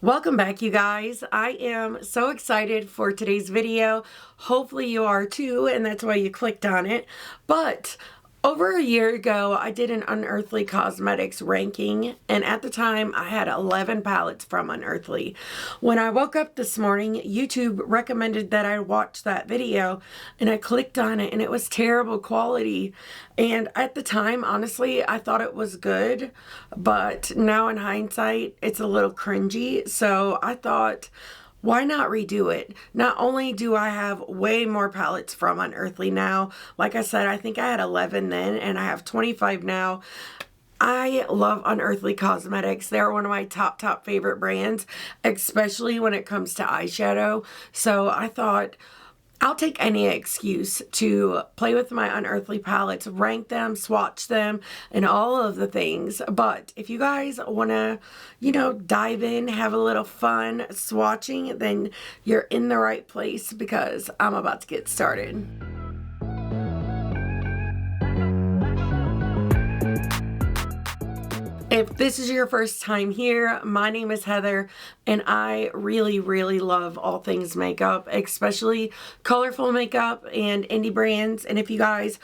Welcome back, you guys. I am so excited for today's video. Hopefully you are too, and that's why you clicked on it. But over a year ago, I did an Unearthly Cosmetics ranking, and at the time, I had 11 palettes from Unearthly. When I woke up this morning, YouTube recommended that I watch that video, and I clicked on it, and it was terrible quality. And at the time, honestly, I thought it was good, but now in hindsight, it's a little cringy. So I thought, why not redo it? Not only do I have way more palettes from Unearthly now, like I said, I think I had 11 then, and I have 25 now. I love Unearthly Cosmetics. They're one of my top favorite brands, especially when it comes to eyeshadow. So I thought, I'll take any excuse to play with my Unearthly palettes, rank them, swatch them, and all of the things. But if you guys want to, dive in, have a little fun swatching, then you're in the right place because I'm about to get started. If this is your first time here, my name is Heather, and I really love all things makeup, especially colorful makeup and indie brands. And if you guys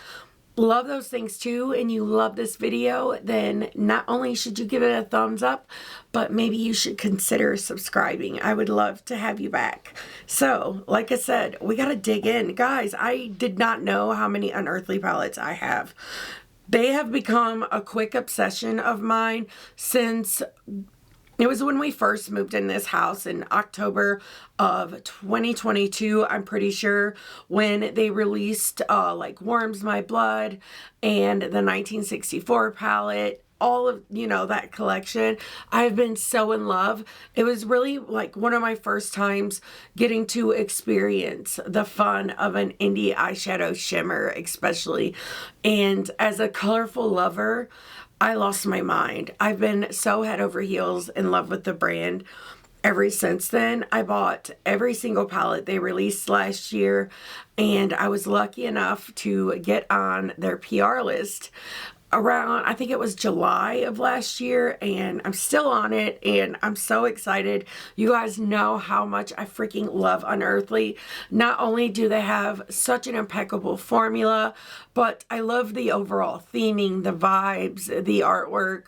love those things too, and you love this video, then not only should you give it a thumbs up, but maybe you should consider subscribing. I would love to have you back. So, like I said, we gotta dig in. Guys, I did not know how many Unearthly palettes I have. They have become a quick obsession of mine since it was when we first moved in this house in October of 2022, I'm pretty sure, when they released like Warms My Blood and the 1964 palette. All of, that collection. I've been so in love. It was really like one of my first times getting to experience the fun of an indie eyeshadow shimmer, especially. And as a colorful lover, I lost my mind. I've been so head over heels in love with the brand. Ever since then, I bought every single palette they released last year, and I was lucky enough to get on their PR list around, I think it was July of last year, and I'm still on it, and I'm so excited. You guys know how much I freaking love Unearthly. Not only do they have such an impeccable formula, but I love the overall theming, the vibes, the artwork.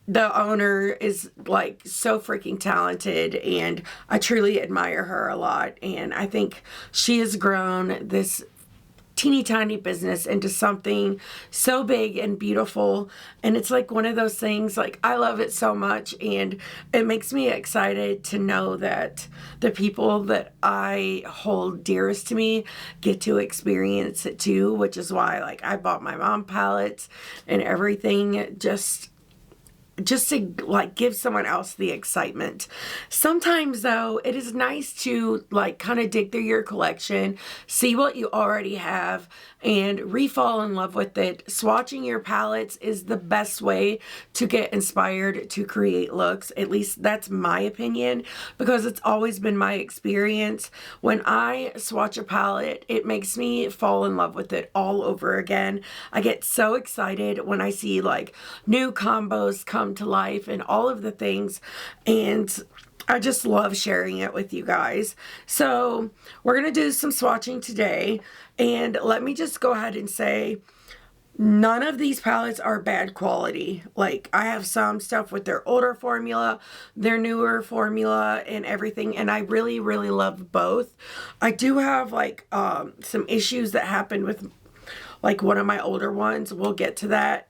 The owner is like so freaking talented, and I truly admire her a lot, and I think she has grown this teeny tiny business into something so big and beautiful. And it's like one of those things, like, I love it so much, and it makes me excited to know that the people that I hold dearest to me get to experience it too, which is why, like, I bought my mom palettes and everything just to like give someone else the excitement. Sometimes though, it is nice to like kind of dig through your collection, see what you already have, and re-fall in love with it. Swatching your palettes is the best way to get inspired to create looks. At least that's my opinion, because it's always been my experience. When I swatch a palette, it makes me fall in love with it all over again. I get so excited when I see like new combos come to life and all of the things, and I just love sharing it with you guys. So we're gonna do some swatching today, and let me just go ahead and say, none of these palettes are bad quality. Like, I have some stuff with their older formula, their newer formula, and everything, and I really love both. I do have like some issues that happened with like one of my older ones. We'll get to that.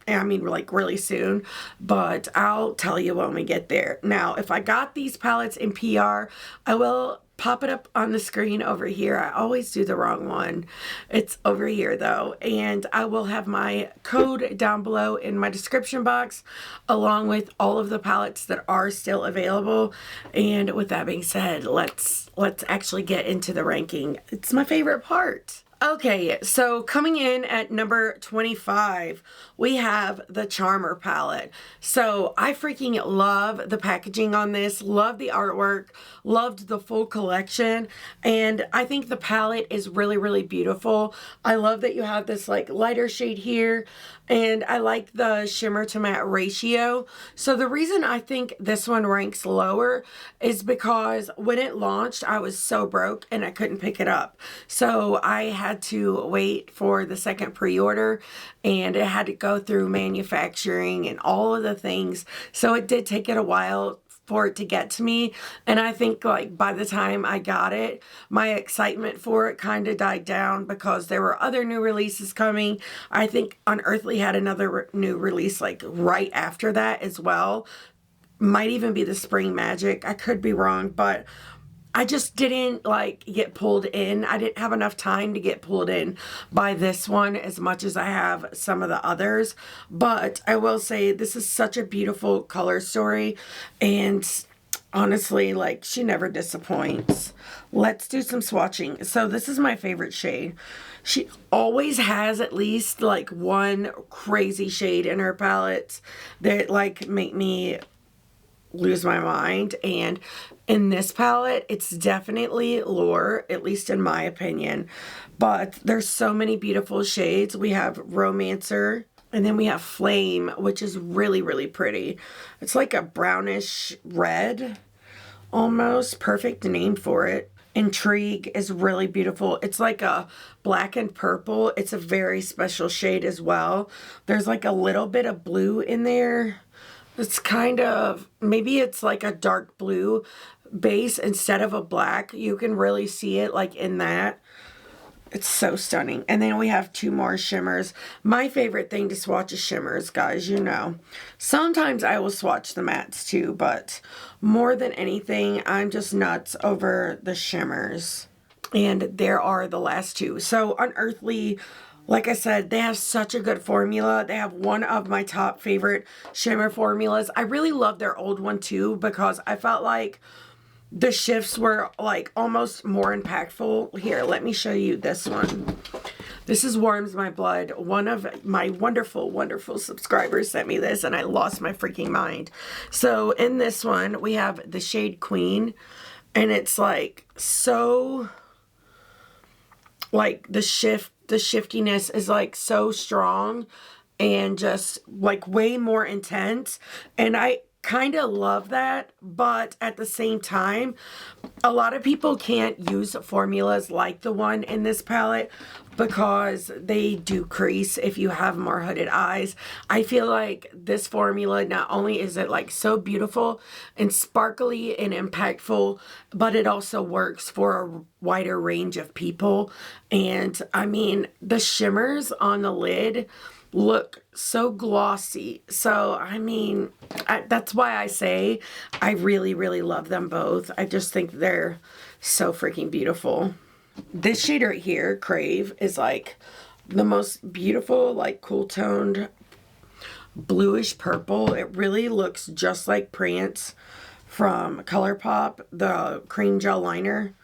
Like really soon, but I'll tell you when we get there. Now, if I got these palettes in PR, I will pop it up on the screen over here. I always do the wrong one. It's over here though, and I will have my code down below in my description box, along with all of the palettes that are still available. And with that being said, let's actually get into the ranking. It's my favorite part. Okay, so coming in at number 25, we have the Charmer palette. So I freaking love the packaging on this, love the artwork, loved the full collection, and I think the palette is really beautiful. I love that you have this like lighter shade here, and I like the shimmer to matte ratio. So the reason I think this one ranks lower is because when it launched, I was so broke and I couldn't pick it up. So I had to wait for the second pre-order, and it had to go through manufacturing and all of the things. So it did take it a while for it to get to me, and I think like by the time I got it, my excitement for it kind of died down because there were other new releases coming. I think Unearthly had another new release like right after that as well. Might even be the Spring Magic, I could be wrong, but I just didn't like get pulled in. I didn't have enough time to get pulled in by this one as much as I have some of the others. But I will say this is such a beautiful color story, and honestly, like, she never disappoints. Let's do some swatching. So this is my favorite shade. She always has at least like one crazy shade in her palette that like make me lose my mind, and in this palette it's definitely lower, at least in my opinion, but there's so many beautiful shades. We have Romancer, and then we have Flame, which is really, really pretty. It's like a brownish red almost, perfect name for it. Intrigue is really beautiful. It's like a black and purple. It's a very special shade as well. There's like a little bit of blue in there. It's kind of, maybe it's like a dark blue base instead of a black. You can really see it like in that. It's so stunning. And then we have two more shimmers. My favorite thing to swatch is shimmers, guys, you know. Sometimes I will swatch the mattes too, but more than anything, I'm just nuts over the shimmers. And there are the last two. So Unearthly, like I said, they have such a good formula. They have one of my top favorite shimmer formulas. I really love their old one too, because I felt like the shifts were like almost more impactful. Here, let me show you this one. This is Warms My Blood. One of my wonderful, wonderful subscribers sent me this, and I lost my freaking mind. So in this one, we have the shade Queen, and it's like so, like the shiftiness is like so strong and just like way more intense, and I kind of love that. But at the same time, a lot of people can't use formulas like the one in this palette because they do crease if you have more hooded eyes. I feel like this formula, not only is it like so beautiful and sparkly and impactful, but it also works for a wider range of people. And I mean, the shimmers on the lid look so glossy. So I mean, that's why I say I really, really love them both. I just think they're so freaking beautiful. This shade right here, Crave, is like the most beautiful, like cool toned bluish purple. It really looks just like Prance from ColourPop, the cream gel liner.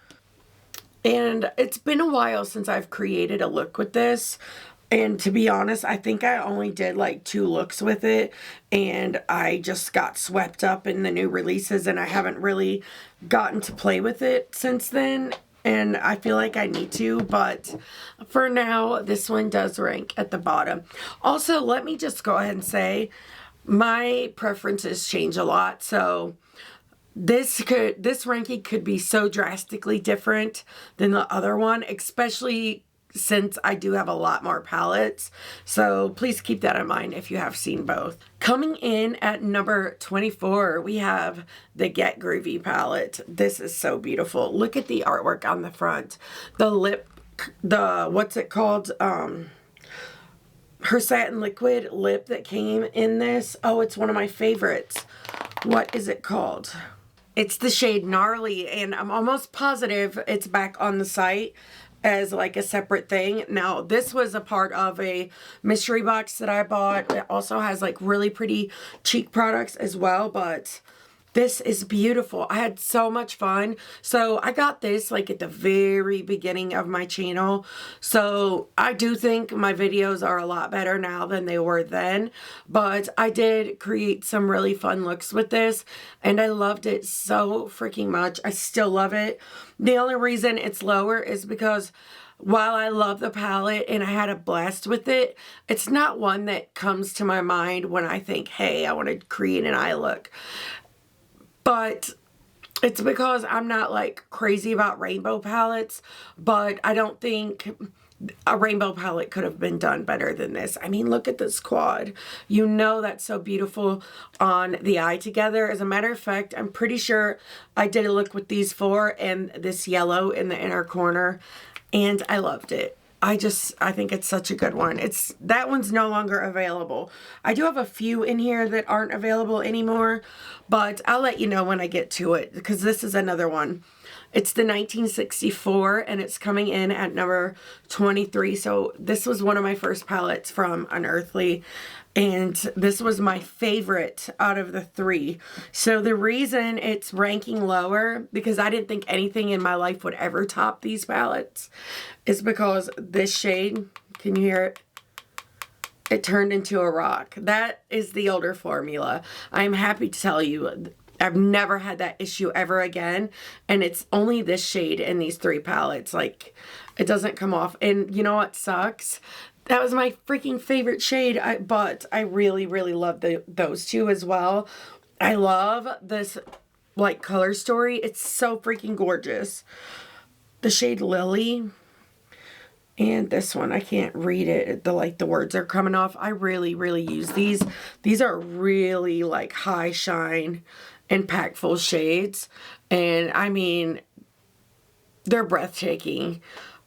And it's been a while since I've created a look with this. And to be honest, I think I only did like 2 looks with it, and I just got swept up in the new releases, and I haven't really gotten to play with it since then. And I feel like I need to, but for now, this one does rank at the bottom. Also, let me just go ahead and say my preferences change a lot. So this ranking could be so drastically different than the other one, especially since I do have a lot more palettes. So please keep that in mind if you have seen both. Coming in at number 24, we have the Get Groovy palette. This is so beautiful. Look at the artwork on the front. The lip, what's it called? Her satin liquid lip that came in this. Oh, it's one of my favorites. What is it called? It's the shade Gnarly, and I'm almost positive it's back on the site as like a separate thing. Now, this was a part of a mystery box that I bought. It also has like really pretty cheek products as well, but this is beautiful. I had so much fun. So I got this like at the very beginning of my channel. So I do think my videos are a lot better now than they were then. But I did create some really fun looks with this, and I loved it so freaking much. I still love it. The only reason it's lower is because while I love the palette and I had a blast with it, it's not one that comes to my mind when I think, hey, I want to create an eye look. But it's because I'm not like crazy about rainbow palettes, but I don't think a rainbow palette could have been done better than this. I mean, look at this quad. You know that's so beautiful on the eye together. As a matter of fact, I'm pretty sure I did a look with these four and this yellow in the inner corner, and I loved it. I think it's such a good one. That one's no longer available. I do have a few in here that aren't available anymore, but I'll let you know when I get to it, because this is another one. It's the 1964, and it's coming in at number 23. So this was one of my first palettes from Unearthly, and this was my favorite out of the three. So the reason it's ranking lower, because I didn't think anything in my life would ever top these palettes, is because this shade, can you hear it? It turned into a rock. That is the older formula. I'm happy to tell you, I've never had that issue ever again, and it's only this shade in these three palettes. Like, it doesn't come off. And you know what sucks? That was my freaking favorite shade, but I really, really love those two as well. I love this, like, color story. It's so freaking gorgeous. The shade Lily. And this one, I can't read it. The words are coming off. I really, really use these. These are really, like, high shine, impactful shades. And, I mean, they're breathtaking.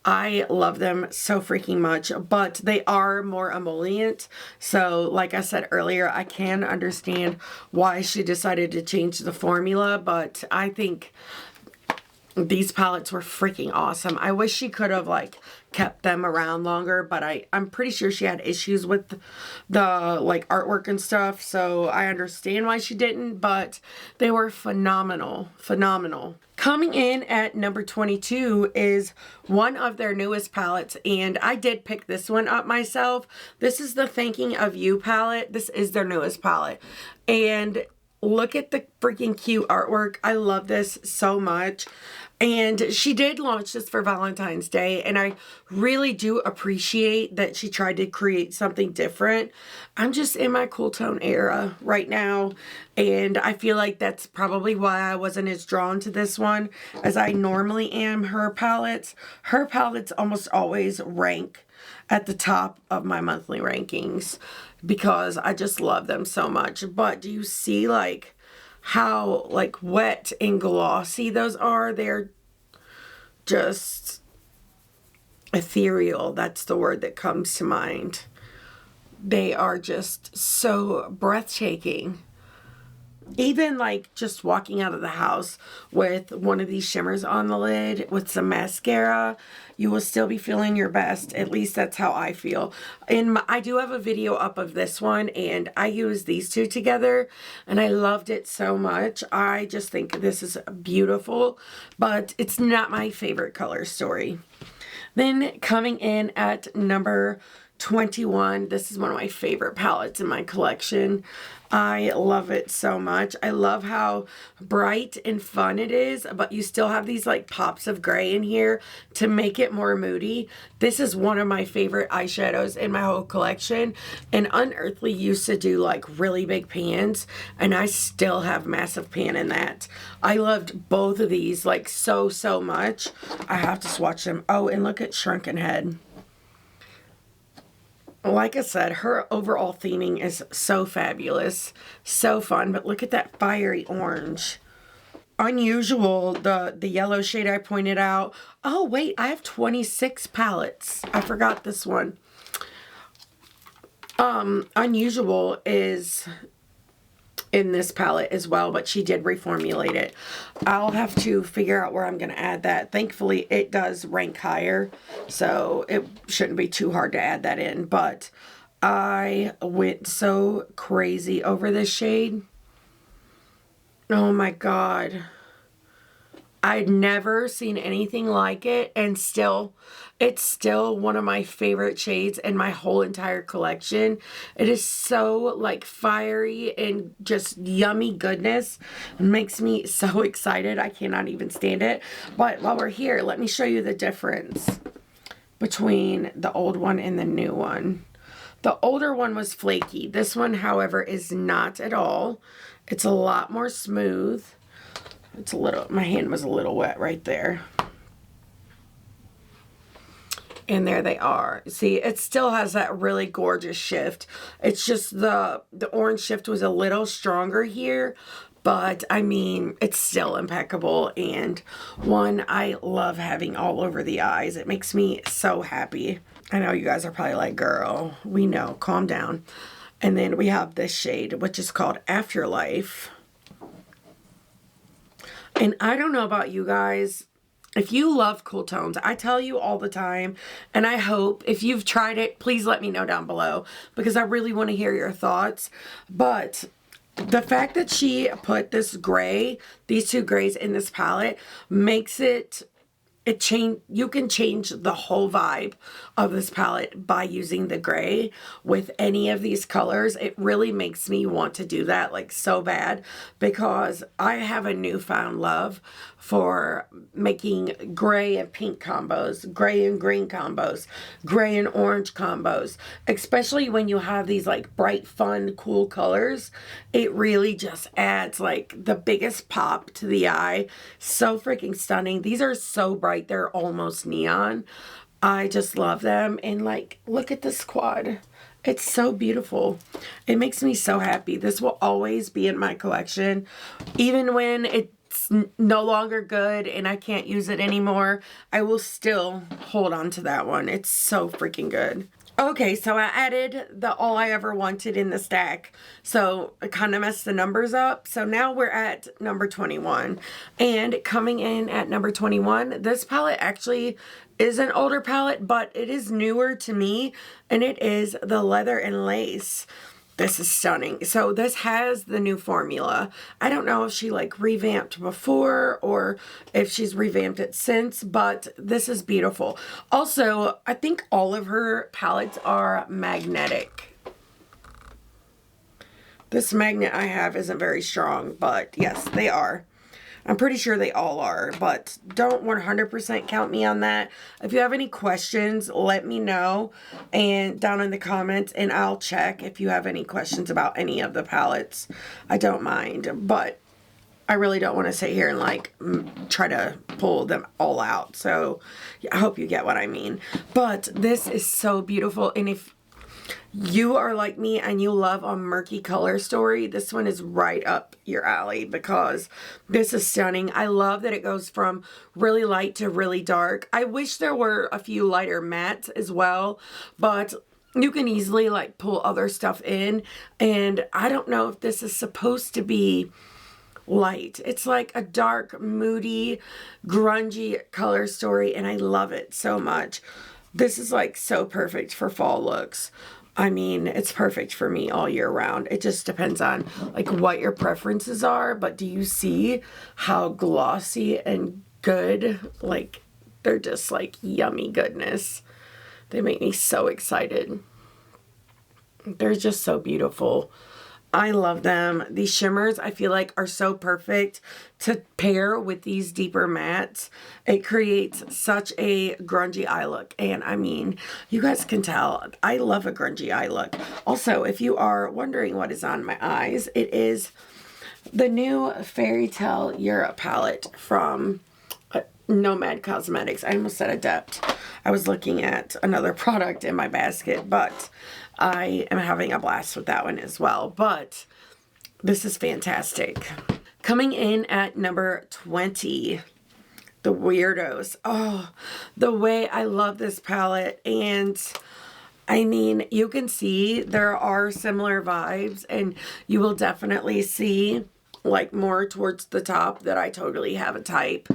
I love them so freaking much, but they are more emollient. So, like I said earlier, I can understand why she decided to change the formula, but I think these palettes were freaking awesome. I wish she could have, like, kept them around longer, but I'm pretty sure she had issues with the, like, artwork and stuff, so I understand why she didn't, but they were phenomenal. Phenomenal. Coming in at number 22 is one of their newest palettes, and I did pick this one up myself. This is the Thinking of You palette. This is their newest palette, and look at the freaking cute artwork. I love this so much. And she did launch this for Valentine's Day, and I really do appreciate that she tried to create something different. I'm just in my cool tone era right now, and I feel like that's probably why I wasn't as drawn to this one as I normally am her palettes. Her palettes almost always rank at the top of my monthly rankings because I just love them so much. But do you see, like, how, like, wet and glossy those are? They're just ethereal. That's the word that comes to mind. They are just so breathtaking. Even, like, just walking out of the house with one of these shimmers on the lid with some mascara, you will still be feeling your best. At least that's how I feel. And I do have a video up of this one, and I used these two together, and I loved it so much. I just think this is beautiful, but it's not my favorite color story. Then coming in at number 21, this is one of my favorite palettes in my collection. I love it so much. I love how bright and fun it is, but you still have these, like, pops of gray in here to make it more moody. This is one of my favorite eyeshadows in my whole collection, and Unearthly used to do, like, really big pans, and I still have massive pan in that. I loved both of these, like, so much. I have to swatch them. Oh, and look at Shrunken Head. Like I said, her overall theming is so fabulous, so fun, but look at that fiery orange. Unusual, the yellow shade I pointed out. Oh, wait, I have 26 palettes. I forgot this one. Unusual is in this palette as well, but she did reformulate it. I'll have to figure out where I'm going to add that. Thankfully, it does rank higher, so it shouldn't be too hard to add that in, but I went so crazy over this shade. Oh my God. I'd never seen anything like it, and it's still one of my favorite shades in my whole entire collection. It is so, like, fiery and just yummy goodness. It makes me so excited. I cannot even stand it. But while we're here, let me show you the difference. between the old one and the new one. The older one was flaky. This one, however, is not at all. It's a lot more smooth. It's a little, my hand was a little wet right there. And there they are. See, it still has that really gorgeous shift. It's just the orange shift was a little stronger here. But, I mean, it's still impeccable. And one I love having all over the eyes. It makes me so happy. I know you guys are probably like, girl, we know. Calm down. And then we have this shade, which is called Afterlife. And I don't know about you guys. If you love cool tones, I tell you all the time, and I hope if you've tried it, please let me know down below because I really want to hear your thoughts. But the fact that she put this gray, these two grays in this palette makes you can change the whole vibe of this palette by using the gray with any of these colors. It really makes me want to do that like so bad because I have a newfound love for making gray and pink combos, gray and green combos, gray and orange combos, especially when you have these like bright, fun, cool colors. It really just adds like the biggest pop to the eye. So freaking stunning. These are so bright. They're almost neon. I just love them. And like, look at this quad. It's so beautiful. It makes me so happy. This will always be in my collection. Even when it's no longer good and I can't use it anymore, I will still hold on to that one. It's so freaking good. Okay, so I added the All I Ever Wanted in the stack. So it kind of messed the numbers up. So now we're at number 21. And coming in at number 21, this palette actually is an older palette, but it is newer to me. And it is the Leather and Lace. This is stunning. So this has the new formula. I don't know if she like revamped before or if she's revamped it since, but this is beautiful. Also, I think all of her palettes are magnetic. This magnet I have isn't very strong, but yes, they are. I'm pretty sure they all are, but don't 100% count me on that. If you have any questions, let me know and down in the comments, and I'll check if you have any questions about any of the palettes. I don't mind, but I really don't want to sit here and like try to pull them all out. So I hope you get what I mean. But this is so beautiful, and if you are like me and you love a murky color story, this one is right up your alley because this is stunning. I love that it goes from really light to really dark. I wish there were a few lighter mattes as well, but you can easily like pull other stuff in. And I don't know if this is supposed to be light. It's like a dark, moody, grungy color story, and I love it so much. This is like so perfect for fall looks. I mean, it's perfect for me all year round. It just depends on like what your preferences are, but do you see how glossy and good? Like, they're just like yummy goodness. They make me so excited. They're just so beautiful. I love them. These shimmers, I feel like, are so perfect to pair with these deeper mattes. It creates such a grungy eye look. And I mean, you guys can tell, I love a grungy eye look. Also, if you are wondering what is on my eyes, it is the new Fairy Tale Europe palette from Nomad Cosmetics. I almost said Adept. I was looking at another product in my basket, but I am having a blast with that one as well. But this is fantastic. Coming in at number 20, the Weirdos. Oh, the way I love this palette. And I mean, you can see there are similar vibes, and you will definitely see like more towards the top that I totally have a type.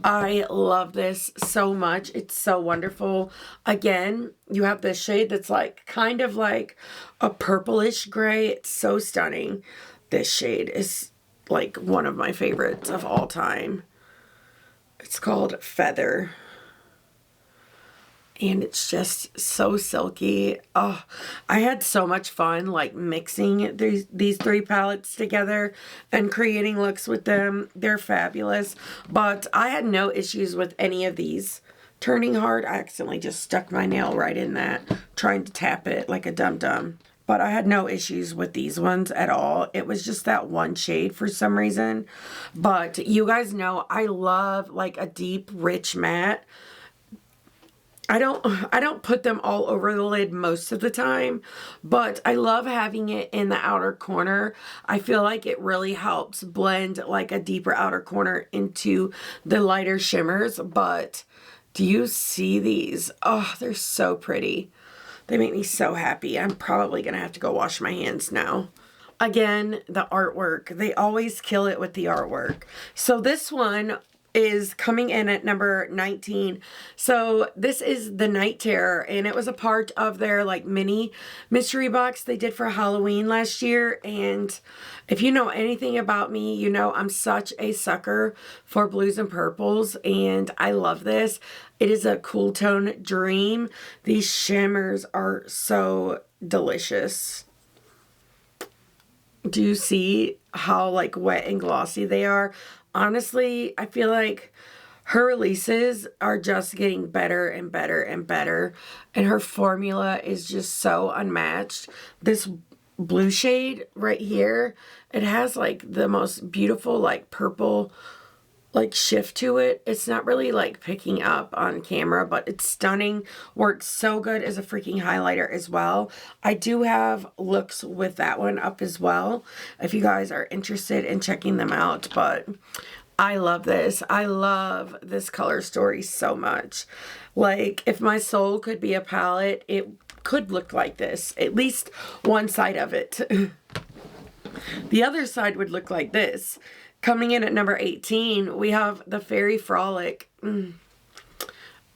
I love this so much. It's so wonderful. Again, you have this shade that's like kind of like a purplish gray. It's so stunning. This shade is like one of my favorites of all time. It's called Feather. And it's just so silky. Oh, I had so much fun like mixing these three palettes together and creating looks with them. They're fabulous. But I had no issues with any of these turning hard. I accidentally just stuck my nail right in that, trying to tap it like a dum-dum. But I had no issues with these ones at all. It was just that one shade for some reason. But you guys know I love like a deep, rich matte. I don't put them all over the lid most of the time, but I love having it in the outer corner. I feel like it really helps blend like a deeper outer corner into the lighter shimmers. But do you see these? Oh, they're so pretty. They make me so happy. I'm probably going to have to go wash my hands now. Again, the artwork. They always kill it with the artwork. So this one is coming in at number 19. So this is the Night Terror, and it was a part of their like mini mystery box they did for Halloween last year. And if you know anything about me, you know I'm such a sucker for blues and purples, and I love this. It is a cool tone dream. These shimmers are so delicious. Do you see how like wet and glossy they are? Honestly, I feel like her releases are just getting better and better and better. And her formula is just so unmatched. This blue shade right here, it has like the most beautiful like purple like shift to it. It's not really like picking up on camera, but it's stunning. Works so good as a freaking highlighter as well. I do have looks with that one up as well if you guys are interested in checking them out. But I love this. I love this color story so much. Like if my soul could be a palette, it could look like this. At least one side of it. The other side would look like this. Coming in at number 18, we have the Fairy Frolic.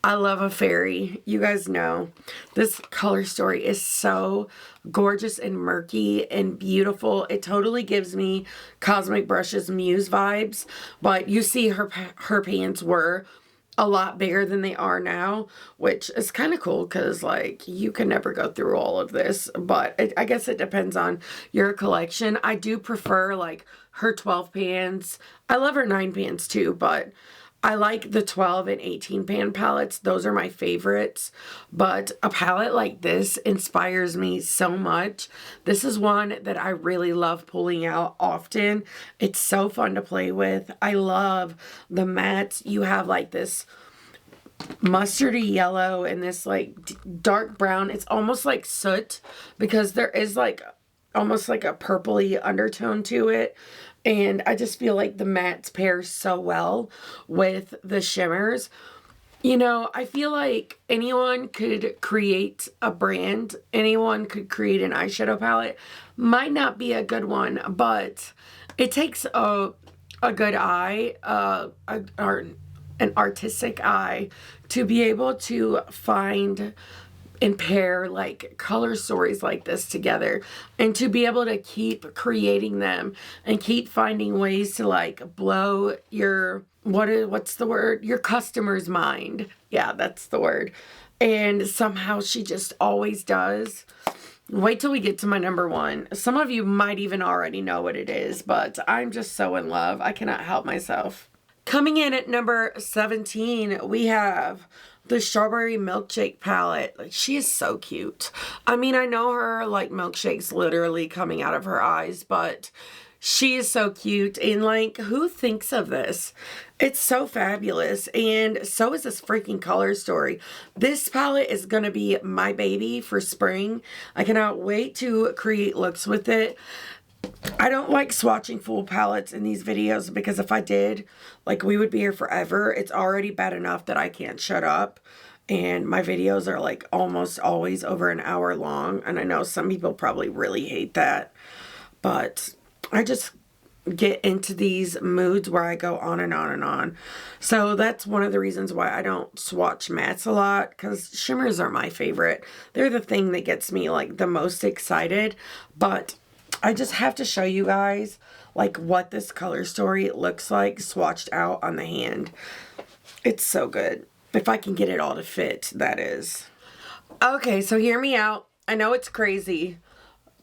I love a fairy. You guys know. This color story is so gorgeous and murky and beautiful. It totally gives me Cosmic Brush's Muse vibes. But you see her pants were a lot bigger than they are now, which is kind of cool because like you can never go through all of this. But I guess it depends on your collection. I do prefer like her 12 pans. I love her 9 pans too, but I like the 12 and 18 pan palettes. Those are my favorites. But a palette like this inspires me so much. This is one that I really love pulling out often. It's so fun to play with. I love the mattes. You have like this mustardy yellow and this like dark brown. It's almost like soot because there is like almost like a purpley undertone to it. And I just feel like the mattes pair so well with the shimmers. You know, I feel like anyone could create a brand. Anyone could create an eyeshadow palette. Might not be a good one, but it takes a good eye, an artistic eye to be able to find and pair like color stories like this together, and to be able to keep creating them and keep finding ways to like blow your what's the word, your customer's mind. Yeah, that's the word. And somehow she just always does. Wait till we get to my number one. Some of you might even already know what it is, but I'm just so in love. I cannot help myself. Coming in at number 17, we have the Strawberry Milkshake palette. Like, she is so cute. I mean, I know her like milkshakes literally coming out of her eyes, but she is so cute. And like, who thinks of this? It's so fabulous. And so is this freaking color story. This palette is going to be my baby for spring. I cannot wait to create looks with it. I don't like swatching full palettes in these videos because if I did, like, we would be here forever. It's already bad enough that I can't shut up. And my videos are like almost always over an hour long. And I know some people probably really hate that. But I just get into these moods where I go on and on and on. So that's one of the reasons why I don't swatch mattes a lot, because shimmers are my favorite. They're the thing that gets me like the most excited. But I just have to show you guys like what this color story looks like swatched out on the hand. It's so good. If I can get it all to fit, that is. Okay, so hear me out. I know it's crazy,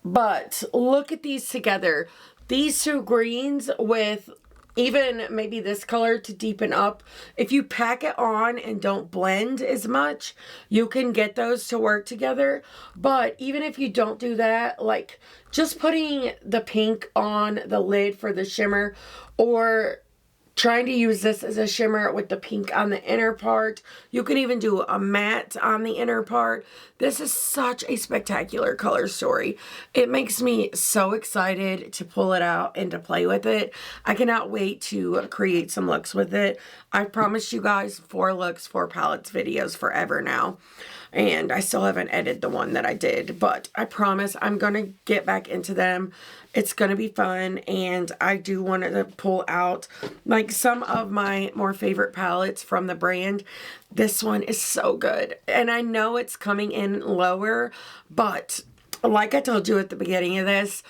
but look at these together. These two greens with even maybe this color to deepen up. If you pack it on and don't blend as much, you can get those to work together. But even if you don't do that, like just putting the pink on the lid for the shimmer, or trying to use this as a shimmer with the pink on the inner part. You can even do a matte on the inner part. This is such a spectacular color story. It makes me so excited to pull it out and to play with it. I cannot wait to create some looks with it. I've promised you guys 4 looks, 4 palettes videos forever now. And I still haven't edited the one that I did, but I promise I'm going to get back into them. It's going to be fun, and I do want to pull out like some of my more favorite palettes from the brand. This one is so good, and I know it's coming in lower, but like I told you at the beginning of this,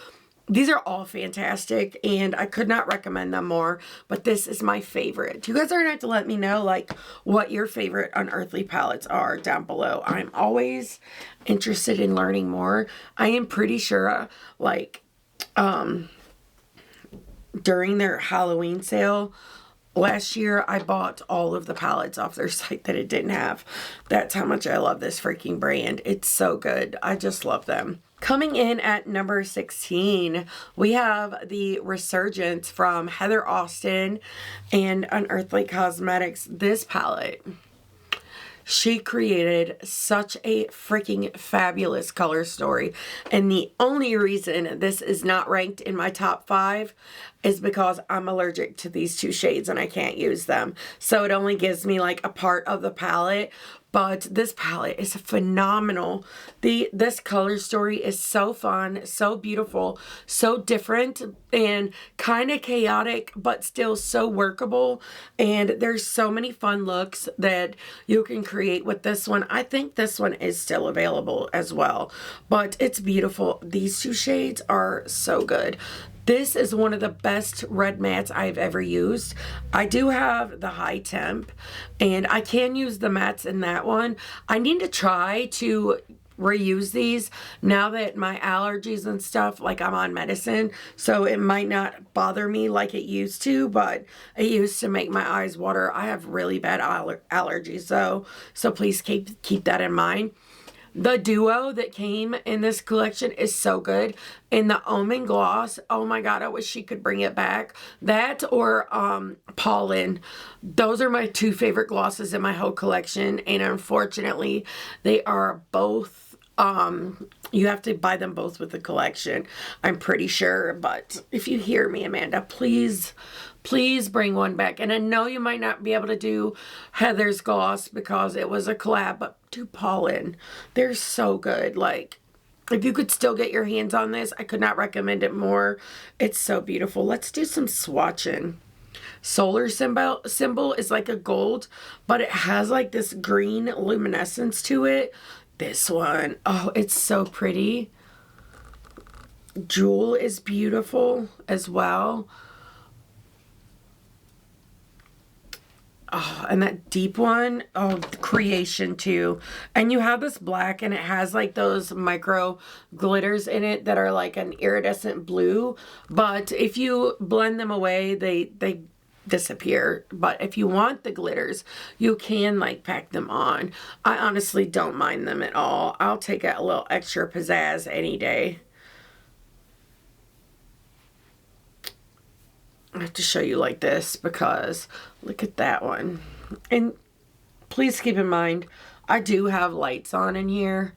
these are all fantastic, and I could not recommend them more, but this is my favorite. You guys are going to have to let me know, like, what your favorite Unearthly palettes are down below. I'm always interested in learning more. I am pretty sure, like, during their Halloween sale last year, I bought all of the palettes off their site that it didn't have. That's how much I love this freaking brand. It's so good. I just love them. Coming in at number 16, we have the Resurgence from Heather Austin and Unearthly Cosmetics. This palette, she created such a freaking fabulous color story. And the only reason this is not ranked in my top 5 is because I'm allergic to these 2 shades and I can't use them. So it only gives me like a part of the palette. But this palette is phenomenal. This color story is so fun, so beautiful, so different, and kind of chaotic, but still so workable. And there's so many fun looks that you can create with this one. I think this one is still available as well, but it's beautiful. These 2 shades are so good. This is one of the best red mattes I've ever used. I do have the high temp, and I can use the mattes in that one. I need to try to reuse these now that my allergies and stuff, like I'm on medicine, so it might not bother me like it used to, but it used to make my eyes water. I have really bad allergies, so please keep that in mind. The duo that came in this collection is so good. And the Omen gloss, oh my god, I wish she could bring it back. That or Pollen. Those are my 2 favorite glosses in my whole collection. And unfortunately, they are both, you have to buy them both with the collection, I'm pretty sure. But if you hear me, Amanda, please bring one back. And I know you might not be able to do Heather's gloss because it was a collab, but do Pollen. They're so good. Like, if you could still get your hands on this, I could not recommend it more. It's so beautiful. Let's do some swatching. Solar symbol is like a gold, but it has like this green luminescence to it. This one, oh, it's so pretty. Jewel is beautiful as well. Oh, and that deep one, oh, Creation too. And you have this black, and it has like those micro glitters in it that are like an iridescent blue. But if you blend them away, they disappear. But if you want the glitters, you can like pack them on. I honestly don't mind them at all. I'll take a little extra pizzazz any day. I have to show you like this because look at that one. And please keep in mind, I do have lights on in here.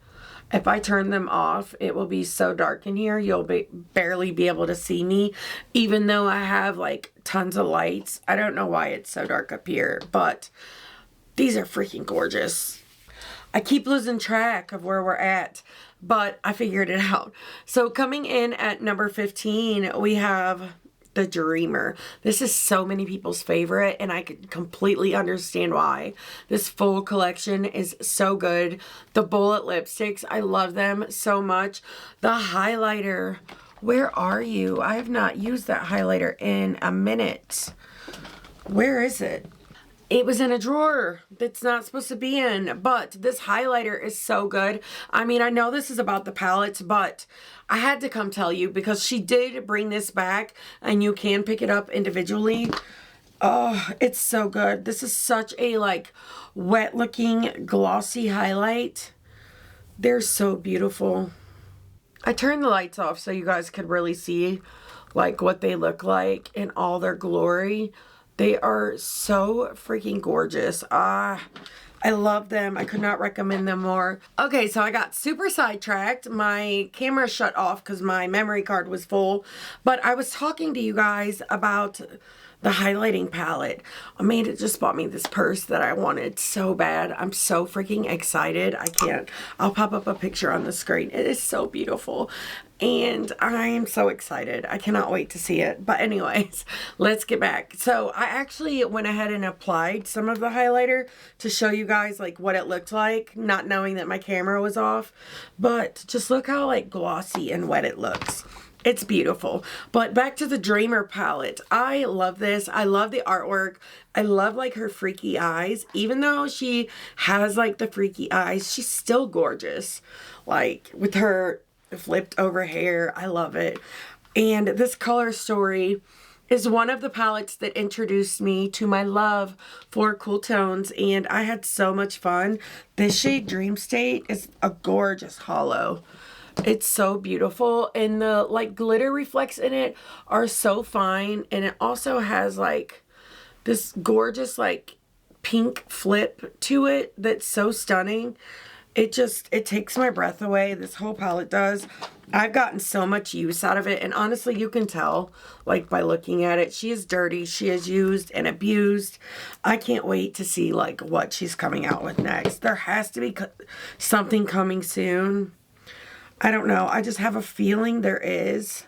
If I turn them off, it will be so dark in here, you'll barely be able to see me, even though I have like tons of lights. I don't know why it's so dark up here, but these are freaking gorgeous. I keep losing track of where we're at, but I figured it out. So coming in at number 15, we have the Dreamer. This is so many people's favorite, and I could completely understand why. This full collection is so good. The bullet lipsticks, I love them so much. The highlighter, where are you? I have not used that highlighter in a minute. Where is it? it was in a drawer that's not supposed to be in, but this highlighter is so good. I mean, I know this is about the palettes, but I had to come tell you because she did bring this back and you can pick it up individually. Oh, it's so good. This is such a like wet looking glossy highlight. They're so beautiful. I turned the lights off so you guys could really see like what they look like in all their glory. They are so freaking gorgeous. I love them. I could not recommend them more. Okay, so I got super sidetracked. My camera shut off because my memory card was full. But I was talking to you guys about the highlighting palette. Amanda just bought me this purse that I wanted so bad. I'm so freaking excited. I can't. I'll pop up a picture on the screen. It is so beautiful. And I am so excited. I cannot wait to see it. But anyways, let's get back. So I actually went ahead and applied some of the highlighter to show you guys like what it looked like, not knowing that my camera was off. But just look how like glossy and wet it looks. It's beautiful. But back to the Dreamer palette. I love this. I love the artwork. I love like her freaky eyes. Even though she has like the freaky eyes, she's still gorgeous. Like with her flipped over hair. I love it. And this color story is one of the palettes that introduced me to my love for cool tones, and I had so much fun. This shade Dream State is a gorgeous hollow. It's so beautiful, and the like glitter reflects in it are so fine, and it also has like this gorgeous like pink flip to it that's so stunning. It takes my breath away. This whole palette does. I've gotten so much use out of it, and honestly you can tell like by looking at it. She is dirty, she is used and abused. I can't wait to see like what she's coming out with next. There has to be something coming soon. I don't know, I just have a feeling there is,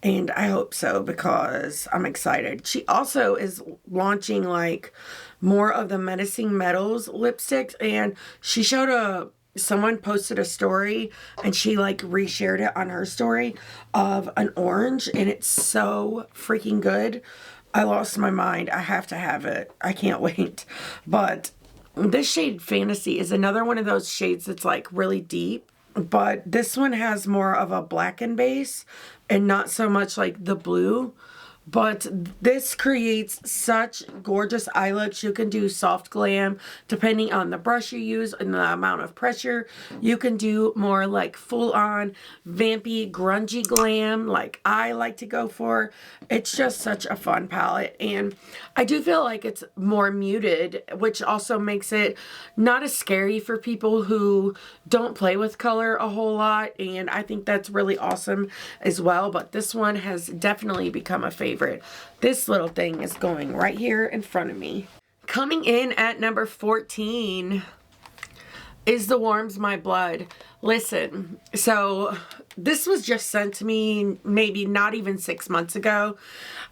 and I hope so because I'm excited. She also is launching like more of the Menacing Metals lipsticks, and she showed someone posted a story and she like reshared it on her story of an orange, and it's so freaking good. I lost my mind. I have to have it. I can't wait. But this shade Fantasy is another one of those shades that's like really deep, but this one has more of a blackened base and not so much like the blue. But this creates such gorgeous eye looks. You can do soft glam depending on the brush you use and the amount of pressure. You can do more like full-on vampy, grungy glam like I like to go for. It's just such a fun palette. And I do feel like it's more muted, which also makes it not as scary for people who don't play with color a whole lot. And I think that's really awesome as well. But this one has definitely become a favorite. This little thing is going right here in front of me. Coming in at number 14 is the Warms My Blood. Listen, so this was just sent to me maybe not even 6 months ago,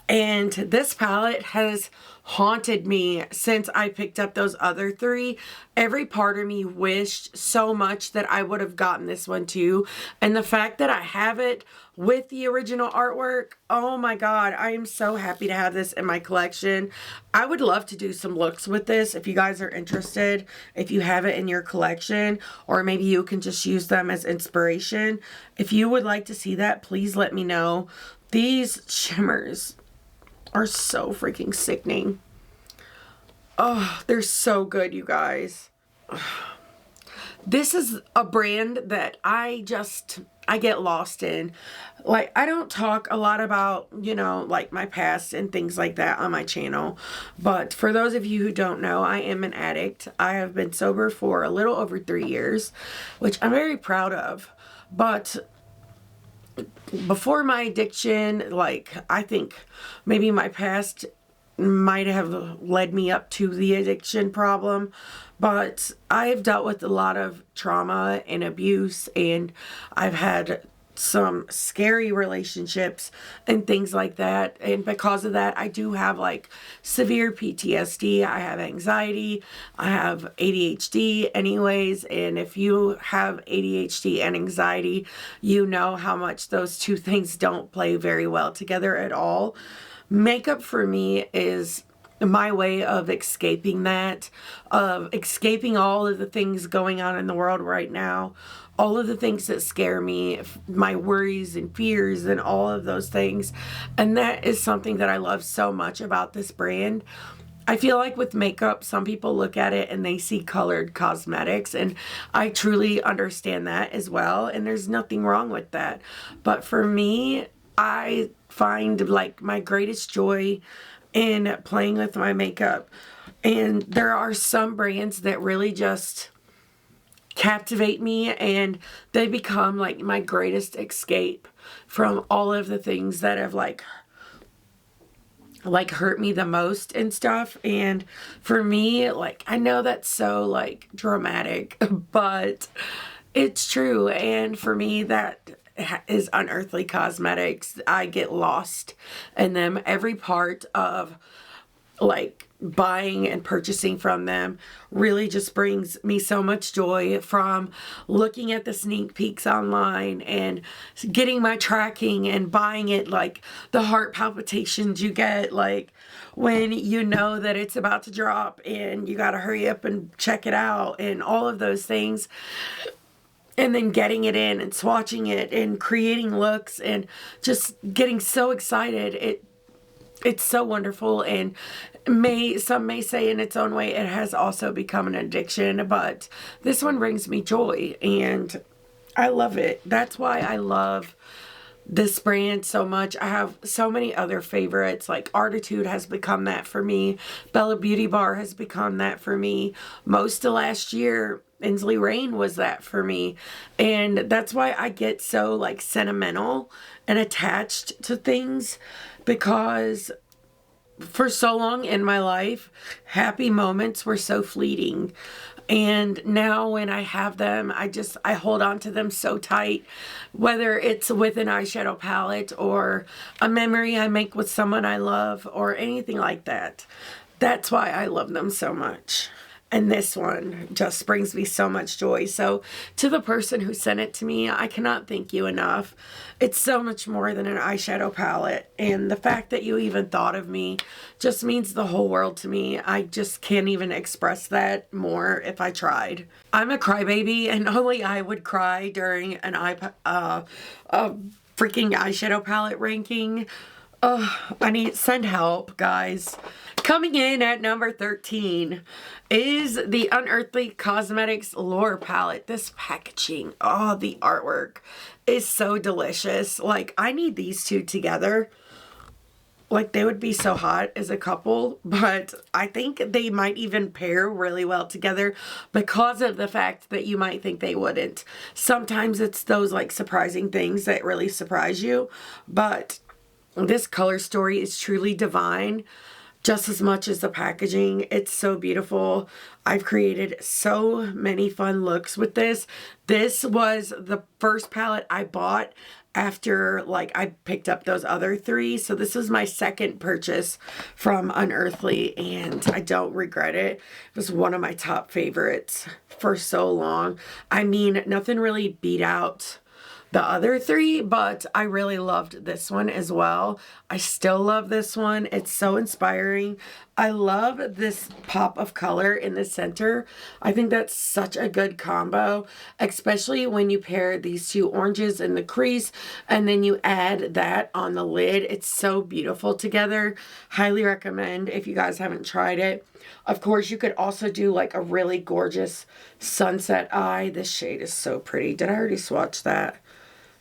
and this palette has haunted me since I picked up those other three. Every part of me wished so much that I would have gotten this one too, and the fact that I have it with the original artwork, oh my god, I am so happy to have this in my collection. I would love to do some looks with this if you guys are interested, if you have it in your collection, or maybe you can just use them as inspiration. If you would like to see that, please let me know. These shimmers are so freaking sickening. Oh, they're so good, you guys. This is a brand that I get lost in. Like, I don't talk a lot about, you know, like my past and things like that on my channel. But for those of you who don't know, I am an addict. I have been sober for a little over 3 years, which I'm very proud of. But before my addiction, like, I think maybe my past might have led me up to the addiction problem, but I've dealt with a lot of trauma and abuse, and I've had some scary relationships and things like that, and because of that I do have like severe PTSD. I have anxiety, I have ADHD anyways, and if you have ADHD and anxiety, you know how much those two things don't play very well together at all. Makeup for me is my way of escaping that, of escaping all of the things going on in the world right now, all of the things that scare me, my worries and fears and all of those things. And that is something that I love so much about this brand. I feel like with makeup, some people look at it and they see colored cosmetics, and I truly understand that as well, and there's nothing wrong with that. But for me, I find like my greatest joy in playing with my makeup. And there are some brands that really just captivate me, and they become like my greatest escape from all of the things that have like hurt me the most and stuff. And for me, like, I know that's so like dramatic, but it's true. And for me, that is Unearthly Cosmetics. I get lost in them. Every part of like buying and purchasing from them really just brings me so much joy, from looking at the sneak peeks online and getting my tracking and buying it, like the heart palpitations you get like when you know that it's about to drop and you got to hurry up and check it out and all of those things, and then getting it in and swatching it and creating looks and just getting so excited. It's so wonderful, and some may say in its own way it has also become an addiction, but this one brings me joy and I love it. That's why I love this brand so much. I have so many other favorites, like Artitude has become that for me. Bella Beauty Bar has become that for me. Most of last year, Inslee Rain was that for me. And that's why I get so like sentimental and attached to things, because for so long in my life, happy moments were so fleeting. And now when I have them, I hold on to them so tight, whether it's with an eyeshadow palette or a memory I make with someone I love or anything like that. That's why I love them so much. And this one just brings me so much joy. So to the person who sent it to me, I cannot thank you enough. It's so much more than an eyeshadow palette. And the fact that you even thought of me just means the whole world to me. I just can't even express that more if I tried. I'm a crybaby, and only I would cry during an freaking eyeshadow palette ranking. Send help, guys. Coming in at number 13 is the Unearthly Cosmetics Lure Palette. This packaging, the artwork is so delicious. Like, I need these two together. Like, they would be so hot as a couple, but I think they might even pair really well together because of the fact that you might think they wouldn't. Sometimes it's those like surprising things that really surprise you, but this color story is truly divine. Just as much as the packaging. It's so beautiful. I've created so many fun looks with this. This was the first palette I bought after like I picked up those other three. So this was my second purchase from Unearthly, and I don't regret it. It was one of my top favorites for so long. I mean, nothing really beat out the other three, but I really loved this one as well. I still love this one. It's so inspiring. I love this pop of color in the center. I think that's such a good combo, especially when you pair these two oranges in the crease and then you add that on the lid. It's so beautiful together. Highly recommend if you guys haven't tried it. Of course, you could also do like a really gorgeous sunset eye. This shade is so pretty. Did I already swatch that?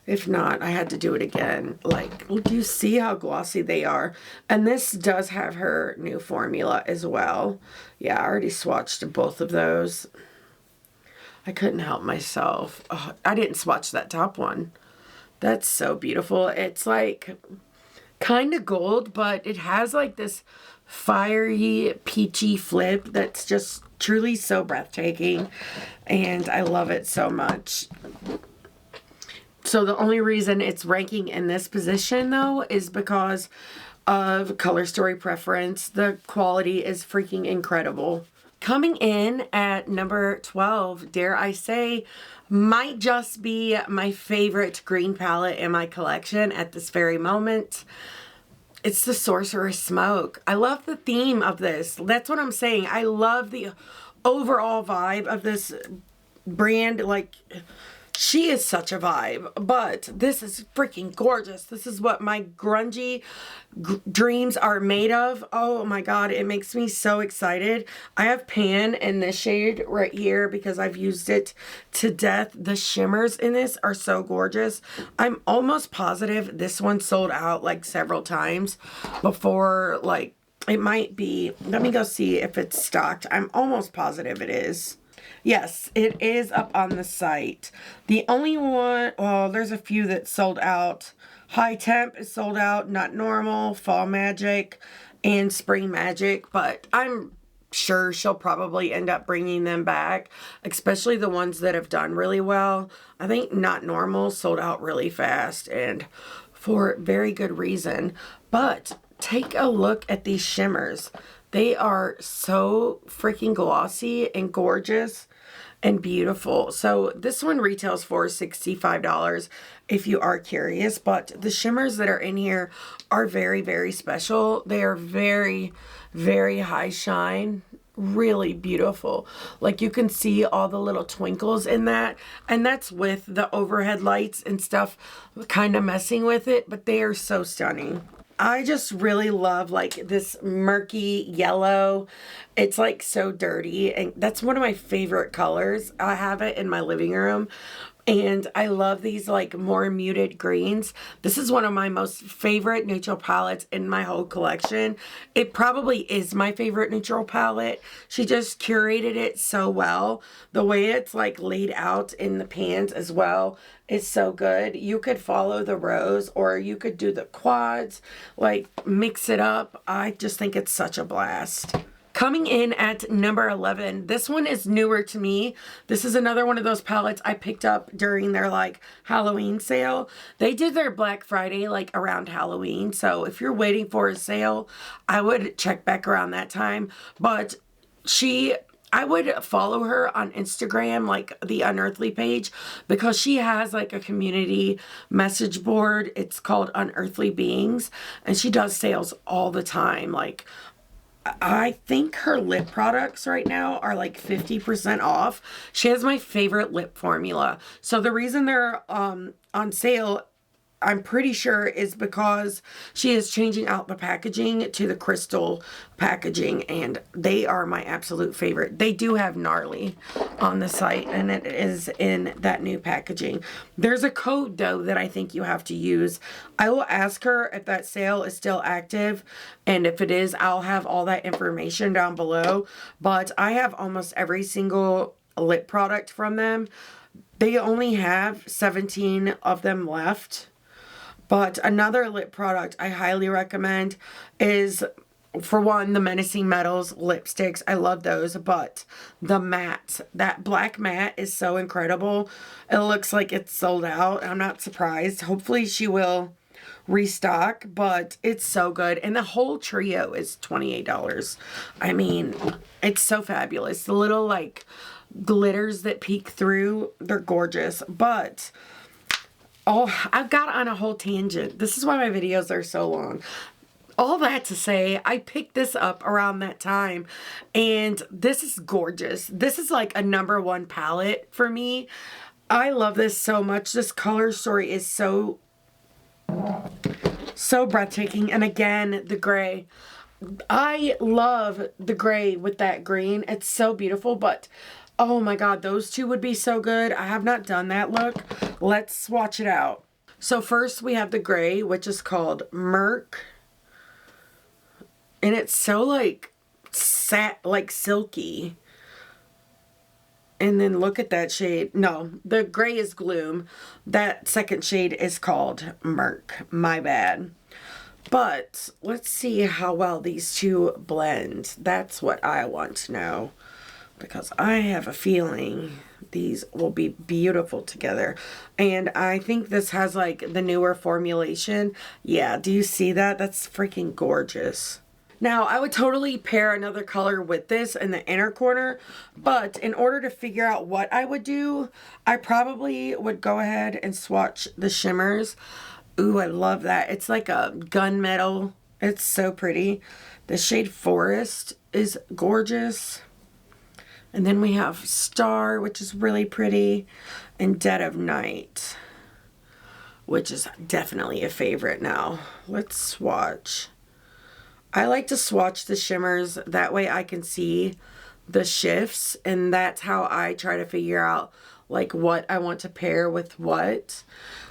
If not, I had to do it again. Like, do you see how glossy they are? And this does have her new formula as well. Yeah, I already swatched both of those. I couldn't help myself. Oh, I didn't swatch that top one. That's so beautiful. It's like kind of gold, but it has like this fiery, peachy flip that's just truly so breathtaking. And I love it so much. So the only reason it's ranking in this position, though, is because of color story preference. The quality is freaking incredible. Coming in at number 12, dare I say, might just be my favorite green palette in my collection at this very moment. It's the Sorcerer Smoke. I love the theme of this. That's what I'm saying. I love the overall vibe of this brand. Like, she is such a vibe, but this is freaking gorgeous. This is what my grungy dreams are made of. Oh my god, it makes me so excited. I have Pan in this shade right here because I've used it to death. The shimmers in this are so gorgeous. I'm almost positive this one sold out like several times before, like, it might be. Let me go see if it's stocked. I'm almost positive it is. Yes, it is up on the site. The only one, well, there's a few that sold out. High Temp is sold out, Not Normal, Fall Magic, and Spring Magic. But I'm sure she'll probably end up bringing them back, especially the ones that have done really well. I think Not Normal sold out really fast and for very good reason. But take a look at these shimmers. They are so freaking glossy and gorgeous and beautiful. So this one retails for $65 if you are curious, but the shimmers that are in here are very, very special. They are very, very high shine, really beautiful. Like, you can see all the little twinkles in that, and that's with the overhead lights and stuff kind of messing with it, but they are so stunning. I just really love like this murky yellow. It's like so dirty, and that's one of my favorite colors. I have it in my living room. And I love these like more muted greens. This is one of my most favorite neutral palettes in my whole collection. It probably is my favorite neutral palette. She just curated it so well. The way it's like laid out in the pans as well is so good. You could follow the rows or you could do the quads, like mix it up. I just think it's such a blast. Coming in at number 11, this one is newer to me. This is another one of those palettes I picked up during their like Halloween sale. They did their Black Friday like around Halloween. So if you're waiting for a sale, I would check back around that time. But I would follow her on Instagram, like the Unearthly page, because she has like a community message board. It's called Unearthly Beings, and she does sales all the time. Like, I think her lip products right now are like 50% off. She has my favorite lip formula. So the reason they're on sale, I'm pretty sure, is because she is changing out the packaging to the crystal packaging, and they are my absolute favorite. They do have Gnarly on the site, and it is in that new packaging. There's a code though that I think you have to use. I will ask her if that sale is still active, and if it is, I'll have all that information down below. But I have almost every single lip product from them. They only have 17 of them left. But another lip product I highly recommend is, for one, the Menacing Metals lipsticks. I love those. But the matte, that black matte is so incredible. It looks like it's sold out. I'm not surprised. Hopefully she will restock, but it's so good. And the whole trio is $28. I mean, it's so fabulous. The little like glitters that peek through, they're gorgeous. But oh, I've got on a whole tangent. This is why my videos are so long. All that to say, I picked this up around that time, and this is gorgeous. This is like a #1 palette for me. I love this so much. This color story is so breathtaking. And again, the gray. I love the gray with that green. It's so beautiful, but oh my god, those two would be so good. I have not done that look. Let's swatch it out. So first we have the gray, which is called Merc. And it's so like silky. And then look at that shade. No, the gray is Gloom. That second shade is called Merc. My bad. But let's see how well these two blend. That's what I want to know, because I have a feeling these will be beautiful together. And I think this has like the newer formulation. Yeah, do you see that? That's freaking gorgeous. Now, I would totally pair another color with this in the inner corner, but in order to figure out what I would do, I probably would go ahead and swatch the shimmers. Ooh, I love that. It's like a gunmetal It's so pretty. The shade Forest is gorgeous. And then we have Star, which is really pretty, and Dead of Night, which is definitely a favorite now. Let's swatch. I like to swatch the shimmers. That way I can see the shifts, and that's how I try to figure out like what I want to pair with what.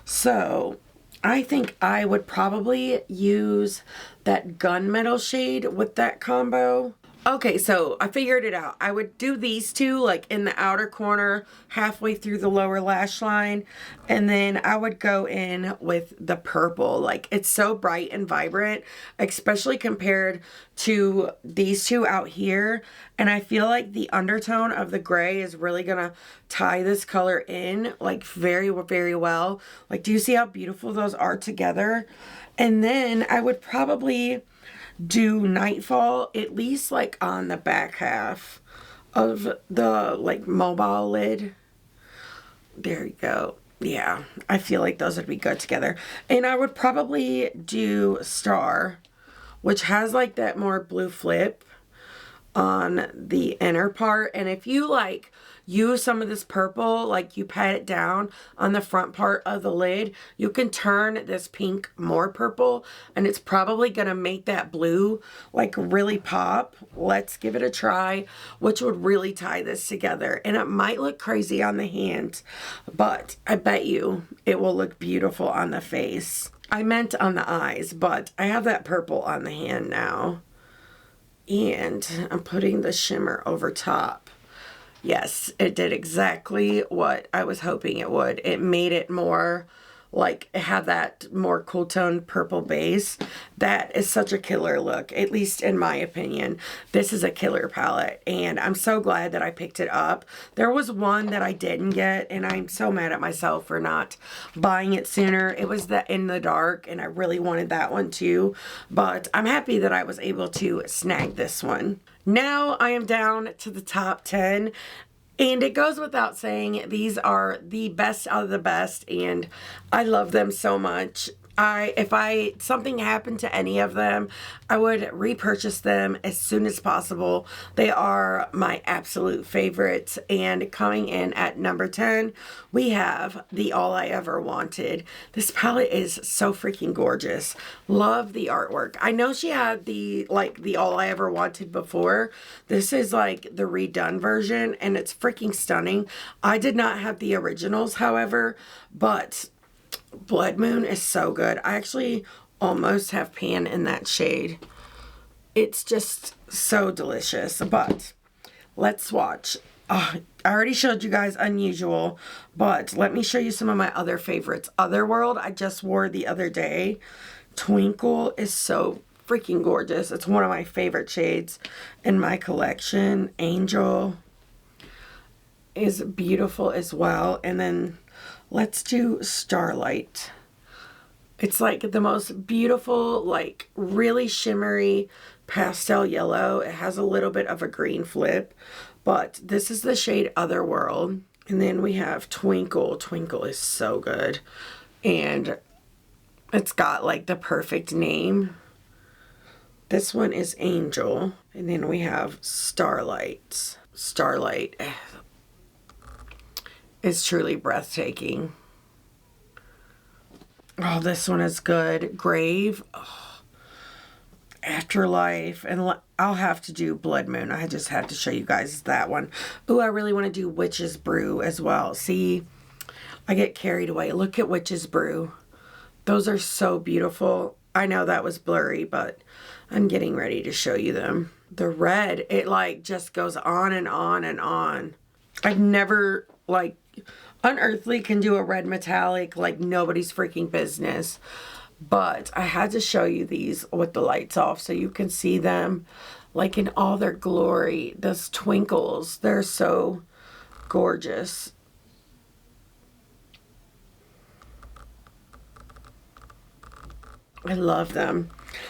So I think I would probably use that gunmetal shade with that combo. Okay, so I figured it out. I would do these two like in the outer corner, halfway through the lower lash line, and then I would go in with the purple. Like, it's so bright and vibrant, especially compared to these two out here. And I feel like the undertone of the gray is really gonna tie this color in like very, very well. Like, do you see how beautiful those are together? And then I would probably do Nightfall at least like on the back half of the like mobile lid. There you go. Yeah, I feel like those would be good together. And I would probably do Star, which has like that more blue flip on the inner part. And if you like use some of this purple, like you pat it down on the front part of the lid, you can turn this pink more purple, and it's probably gonna make that blue like really pop. Let's give it a try, which would really tie this together. And it might look crazy on the hand, but I bet you it will look beautiful on the face. I meant on the eyes, but I have that purple on the hand now. And I'm putting the shimmer over top. Yes, it did exactly what I was hoping it would. It made it more like, it had that more cool tone purple base. That is such a killer look, at least in my opinion. This is a killer palette, and I'm so glad that I picked it up. There was one that I didn't get, and I'm so mad at myself for not buying it sooner. It was the In the Dark, and I really wanted that one too, but I'm happy that I was able to snag this one. Now I am down to the top 10. And it goes without saying, these are the best out of the best, and I love them so much. If something happened to any of them, I would repurchase them as soon as possible. They are my absolute favorites. And coming in at number 10, we have the All I Ever Wanted. This palette is so freaking gorgeous. Love the artwork. I know she had the All I Ever Wanted before. This is like the redone version, and it's freaking stunning. I did not have the originals, however, but Blood Moon is so good. I actually almost have pan in that shade. It's just so delicious. But let's swatch. I already showed you guys Unusual, but let me show you some of my other favorites. Otherworld, I just wore the other day. Twinkle is so freaking gorgeous. It's one of my favorite shades in my collection. Angel is beautiful as well. And then let's do Starlight. It's like the most beautiful, like really shimmery pastel yellow. It has a little bit of a green flip, but this is the shade Otherworld. And then we have Twinkle. Twinkle is so good. And it's got like the perfect name. This one is Angel. And then we have Starlight. Starlight is truly breathtaking. Oh, this one is good. Grave. Oh. Afterlife. And I'll have to do Blood Moon. I just had to show you guys that one. Ooh, I really want to do Witch's Brew as well. See, I get carried away. Look at Witch's Brew. Those are so beautiful. I know that was blurry, but I'm getting ready to show you them. The red, it like just goes on and on and on. I've never like... Unearthly can do a red metallic like nobody's freaking business. But I had to show you these with the lights off so you can see them like in all their glory. Those twinkles, they're so gorgeous. I love them.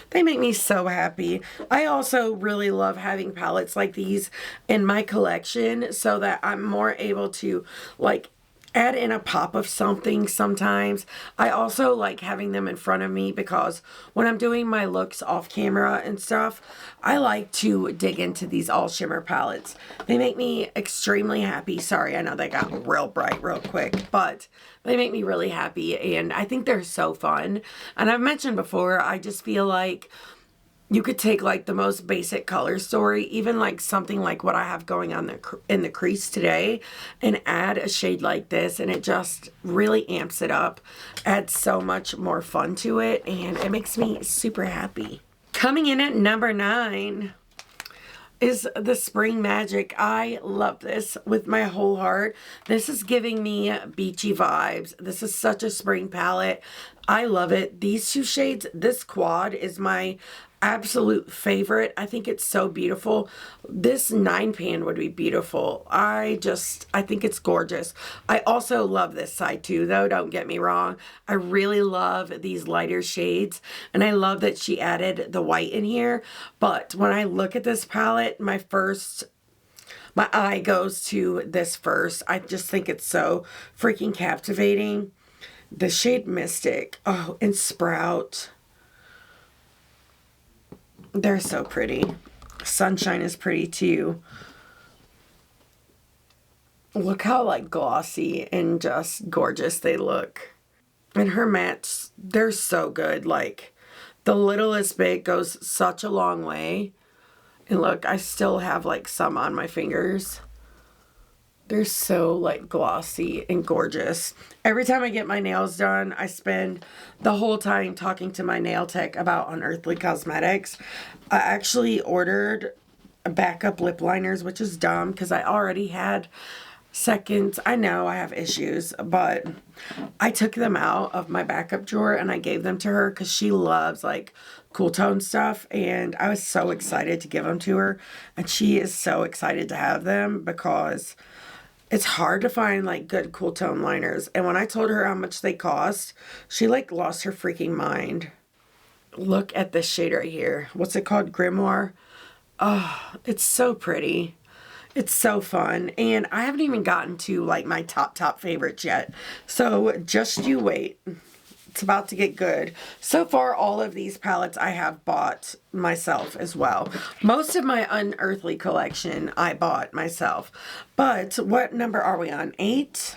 They make me so happy. I also really love having palettes like these in my collection so that I'm more able to like add in a pop of something sometimes. I also like having them in front of me because when I'm doing my looks off camera and stuff, I like to dig into these all shimmer palettes. They make me extremely happy. Sorry, I know they got real bright real quick, but they make me really happy and I think they're so fun. And I've mentioned before, I just feel like you could take like the most basic color story, even like something like what I have going on in the crease today, and add a shade like this, and it just really amps it up, adds so much more fun to it, and it makes me super happy. Coming in at number 9 is the Spring Magic. I love this with my whole heart. This is giving me beachy vibes. This is such a spring palette. I love it. These 2 shades, this quad is my absolute favorite. I think it's so beautiful. This 9 pan would be beautiful. I think it's gorgeous. I also love this side too, though, don't get me wrong. I really love these lighter shades, and I love that she added the white in here. But when I look at this palette, my eye goes to this first. I just think it's so freaking captivating. The shade Mystic, oh, and Sprout. They're so pretty. Sunshine is pretty too. Look how like glossy and just gorgeous they look. And her mattes, they're so good. Like the littlest bit goes such a long way. And look, I still have like some on my fingers. They're so like glossy and gorgeous. Every time I get my nails done, I spend the whole time talking to my nail tech about Unearthly Cosmetics. I actually ordered backup lip liners, which is dumb because I already had seconds. I know I have issues, but I took them out of my backup drawer and I gave them to her because she loves like cool tone stuff, and I was so excited to give them to her, and she is so excited to have them because it's hard to find like good cool tone liners. And when I told her how much they cost, she like lost her freaking mind. Look at this shade right here. What's it called? Grimoire. Oh, it's so pretty. It's so fun. And I haven't even gotten to like my top favorites yet. So just you wait. It's about to get good. So far, all of these palettes I have bought myself as well. Most of my Unearthly collection I bought myself. But what number are we on? 8?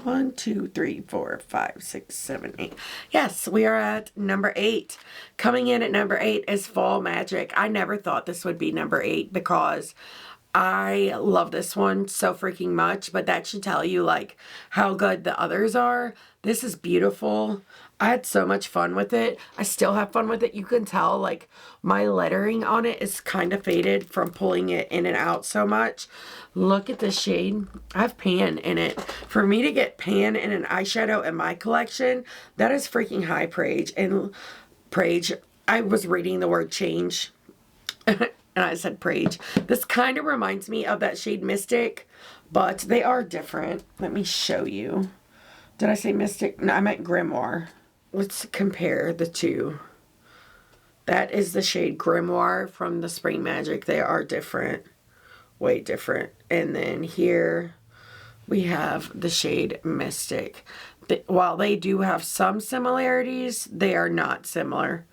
1, 2, 3, 4, 5, 6, 7, 8. Yes, we are at number 8. Coming in at number 8 is Fall Magic. I never thought this would be number 8 because I love this one so freaking much, but that should tell you like how good the others are. This is beautiful. I had so much fun with it. I still have fun with it. You can tell like my lettering on it is kind of faded from pulling it in and out so much. Look at this shade. I have pan in it. For me to get pan in an eyeshadow in my collection, that is freaking high praise. And praise, I was reading the word change and I said praise. This kind of reminds me of that shade Mystic, but they are different. Let me show you. Did I say Mystic? No, I meant Grimoire. Let's compare the two. That is the shade Grimoire from the Spring Magic. They are different. Way different. And then here we have the shade Mystic. While they do have some similarities, they are not similar.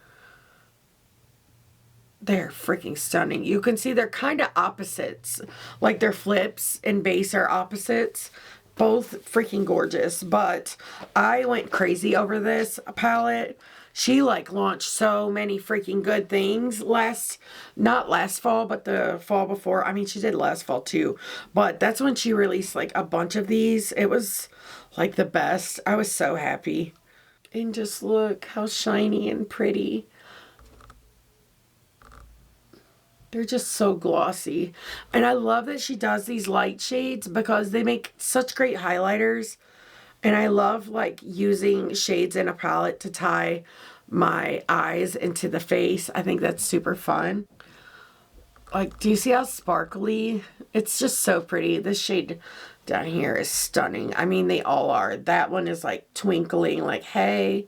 They're freaking stunning. You can see they're kind of opposites. Like their flips and base are opposites. Both freaking gorgeous, but I went crazy over this palette. She like launched so many freaking good things not last fall, but the fall before. I mean, she did last fall too, but that's when she released like a bunch of these. It was like the best. I was so happy. And just look how shiny and pretty. They're just so glossy. And I love that she does these light shades because they make such great highlighters. And I love like using shades in a palette to tie my eyes into the face. I think that's super fun. Like, do you see how sparkly? It's just so pretty. This shade down here is stunning. I mean, they all are. That one is like twinkling, like, hey.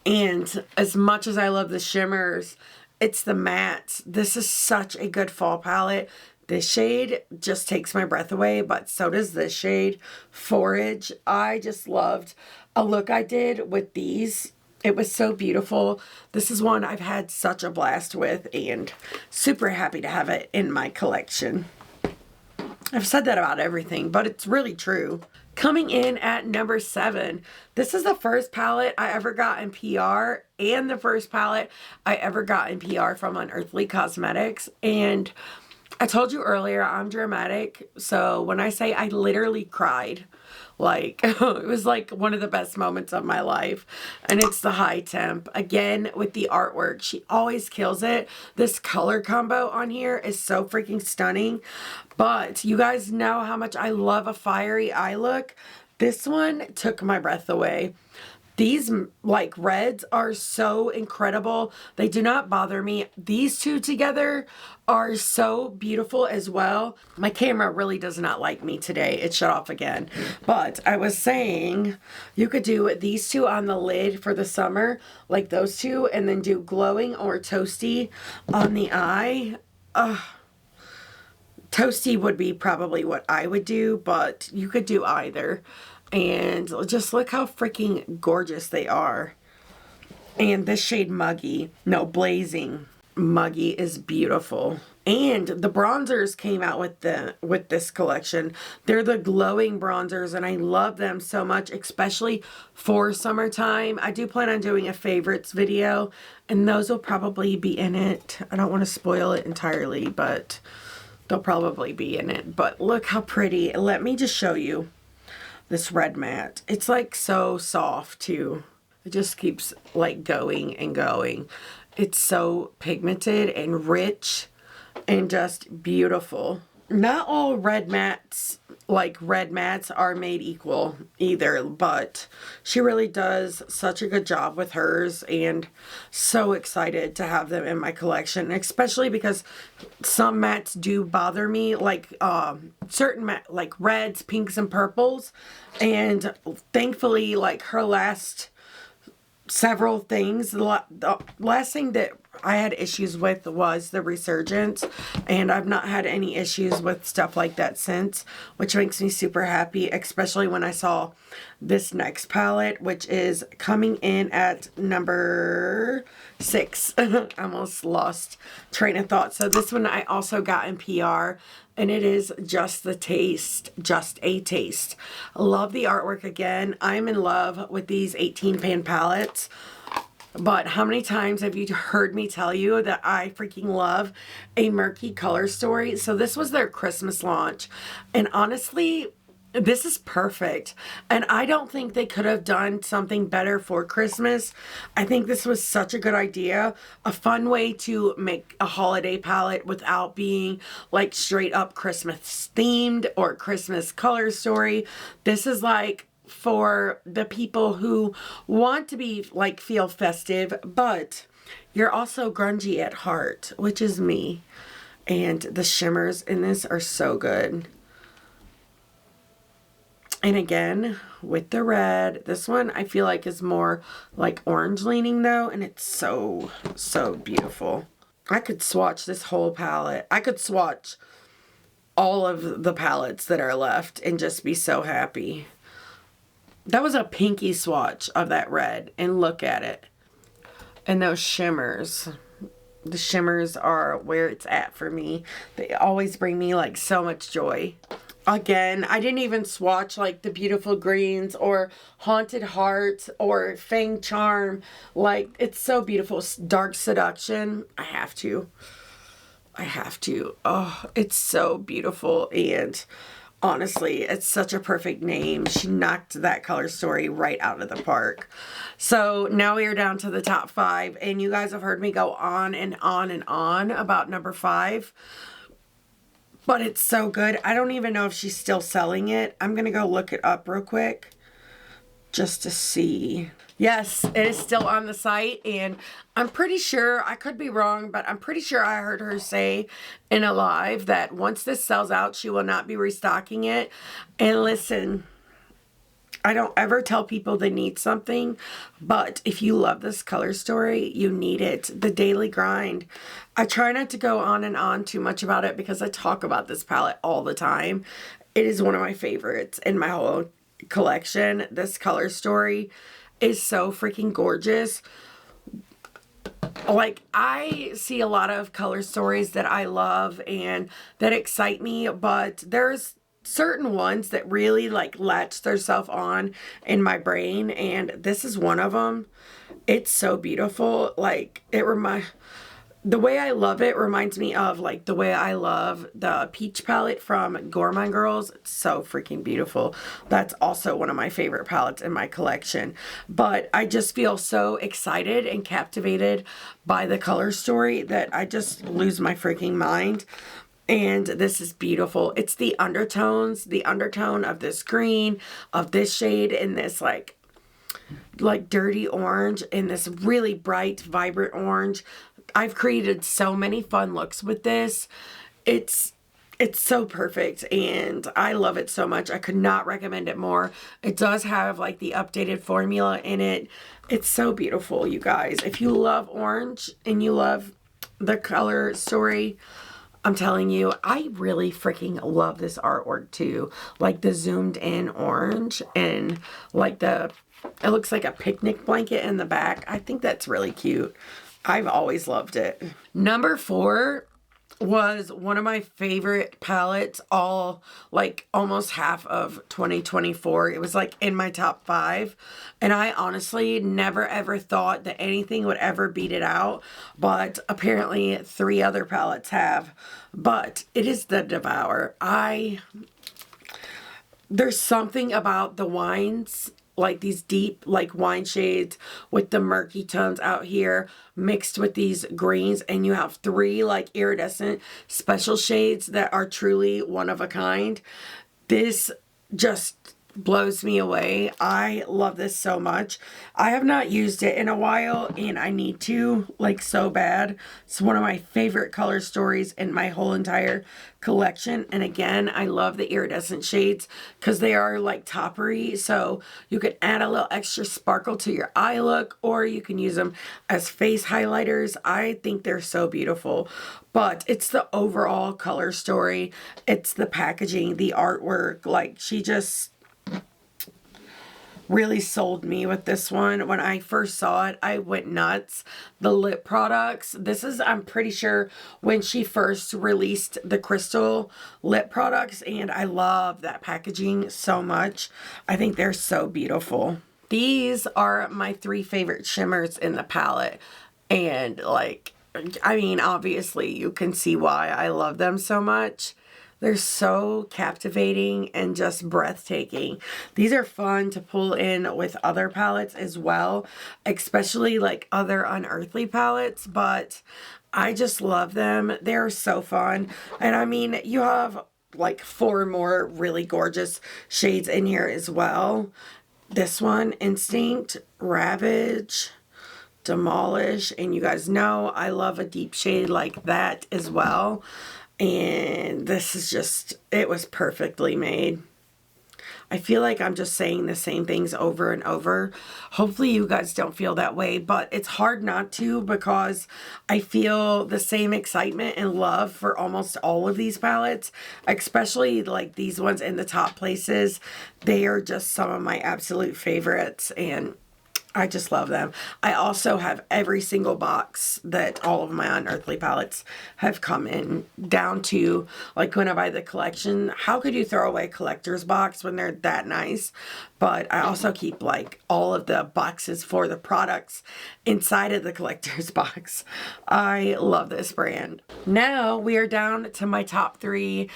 And as much as I love the shimmers, it's the mattes. This is such a good fall palette. This shade just takes my breath away, but so does this shade, Forage. I just loved a look I did with these. It was so beautiful. This is one I've had such a blast with and super happy to have it in my collection. I've said that about everything, but it's really true. Coming in at number 7, this is the first palette I ever got in PR and the first palette I ever got in PR from Unearthly Cosmetics. And I told you earlier, I'm dramatic, so when I say I literally cried, like, it was like one of the best moments of my life, and it's the High Temp. Again, with the artwork, she always kills it. This color combo on here is so freaking stunning, but you guys know how much I love a fiery eye look. This one took my breath away. These like reds are so incredible. They do not bother me. These two together are so beautiful as well. My camera really does not like me today. It shut off again. But I was saying you could do these two on the lid for the summer, like those two, and then do glowing or toasty on the eye. Toasty would be probably what I would do, but you could do either. And just look how freaking gorgeous they are. And this shade Muggy, no, Blazing Muggy is beautiful. And the bronzers came out with this collection. They're the glowing bronzers, and I love them so much, especially for summertime. I do plan on doing a favorites video, and those will probably be in it. I don't want to spoil it entirely, but they'll probably be in it. But look how pretty. Let me just show you this red matte. It's like so soft too. It just keeps like going and going. It's so pigmented and rich and just beautiful. Not all red mattes, like red mattes, are made equal either, but she really does such a good job with hers, and so excited to have them in my collection, especially because some mattes do bother me, like certain matte, like reds, pinks, and purples, and thankfully, like her last several things, the last thing that I had issues with was the Resurgence, and I've not had any issues with stuff like that since, which makes me super happy, especially when I saw this next palette, which is coming in at number 6. I almost lost train of thought. So this one I also got in PR, and it is Just the Taste, Just a Taste. I love the artwork again. I'm in love with these 18 pan palettes. But how many times have you heard me tell you that I freaking love a murky color story? So this was their Christmas launch. And honestly, this is perfect. And I don't think they could have done something better for Christmas. I think this was such a good idea. A fun way to make a holiday palette without being like straight up Christmas themed or Christmas color story. This is like for the people who want to be like feel festive, but you're also grungy at heart, which is me. And the shimmers in this are so good. And again, with the red, this one I feel like is more like orange leaning though, and it's so, so beautiful. I could swatch this whole palette. I could swatch all of the palettes that are left and just be so happy. That was a pinky swatch of that red, and look at it. And those shimmers. The shimmers are where it's at for me. They always bring me like so much joy. Again, I didn't even swatch like the Beautiful Greens or Haunted Heart or Fang Charm. Like, it's so beautiful. Dark Seduction. I have to. Oh, it's so beautiful, and honestly, it's such a perfect name. She knocked that color story right out of the park. So now we are down to the top 5, and you guys have heard me go on and on and on about number 5. But it's so good. I don't even know if she's still selling it. I'm going to go look it up real quick just to see. Yes, it is still on the site, and I'm pretty sure, I could be wrong, but I'm pretty sure I heard her say in a live that once this sells out, she will not be restocking it. And listen, I don't ever tell people they need something, but if you love this color story, you need it. The Daily Grind. I try not to go on and on too much about it because I talk about this palette all the time. It is one of my favorites in my whole collection. This color story is so freaking gorgeous. Like, I see a lot of color stories that I love and that excite me, but there's certain ones that really like latch themselves on in my brain, and this is one of them. It's so beautiful. Like, the way I love it reminds me of like the way I love the peach palette from Gourmand Girls. It's so freaking beautiful. That's also one of my favorite palettes in my collection. But I just feel so excited and captivated by the color story that I just lose my freaking mind. And this is beautiful. It's the undertones, the undertone of this green, of this shade, and this like dirty orange, and this really bright, vibrant orange. I've created so many fun looks with this. It's so perfect, and I love it so much. I could not recommend it more. It does have like the updated formula in it. It's so beautiful, you guys. If you love orange and you love the color story, I'm telling you, I really freaking love this artwork too. Like the zoomed in orange and like it looks like a picnic blanket in the back. I think that's really cute. I've always loved it. Number 4 was one of my favorite palettes almost half of 2024. It was like in my top 5, and I honestly never ever thought that anything would ever beat it out, but apparently 3 other palettes have. But it is the Devour. There's something about the wines, like these deep like wine shades with the murky tones out here mixed with these greens, and you have 3 like iridescent special shades that are truly one of a kind. This just blows me away. I love this so much. I have not used it in a while, and I need to, like, so bad. It's one of my favorite color stories in my whole entire collection. And again, I love the iridescent shades because they are like toppery, so you can add a little extra sparkle to your eye look, or you can use them as face highlighters. I think they're so beautiful. But it's the overall color story. It's the packaging, the artwork. Like, she just really sold me with this one. When I first saw it, I went nuts. The lip products. This is, I'm pretty sure, when she first released the crystal lip products, and I love that packaging so much. I think they're so beautiful. These are my 3 favorite shimmers in the palette, and like, I mean, obviously you can see why I love them so much. They're so captivating and just breathtaking. These are fun to pull in with other palettes as well, especially like other Unearthly palettes, but I just love them. They're so fun. And I mean, you have like 4 more really gorgeous shades in here as well. This one, Instinct, Ravage, Demolish, and you guys know I love a deep shade like that as well. And this is just, it was perfectly made. I feel like I'm just saying the same things over and over. Hopefully you guys don't feel that way, but it's hard not to, because I feel the same excitement and love for almost all of these palettes, especially like these ones in the top places. They are just some of my absolute favorites, and I just love them. I also have every single box that all of my Unearthly palettes have come in, down to like when I buy the collection. How could you throw away a collector's box when they're that nice? But I also keep like all of the boxes for the products inside of the collector's box. I love this brand. Now we are down to my top 3.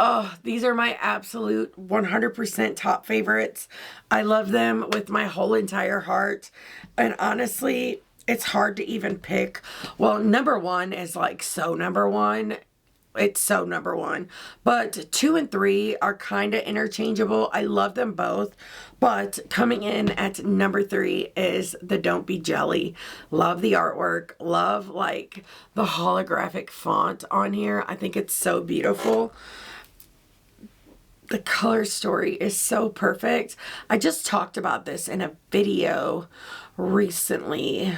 Oh, these are my absolute 100% top favorites. I love them with my whole entire heart. And honestly, it's hard to even pick. Well, number 1 is like so number 1. It's so number 1. But 2 and 3 are kind of interchangeable. I love them both. But coming in at number 3 is the Don't Be Jelly. Love the artwork. Love like the holographic font on here. I think it's so beautiful. The color story is so perfect. I just talked about this in a video recently.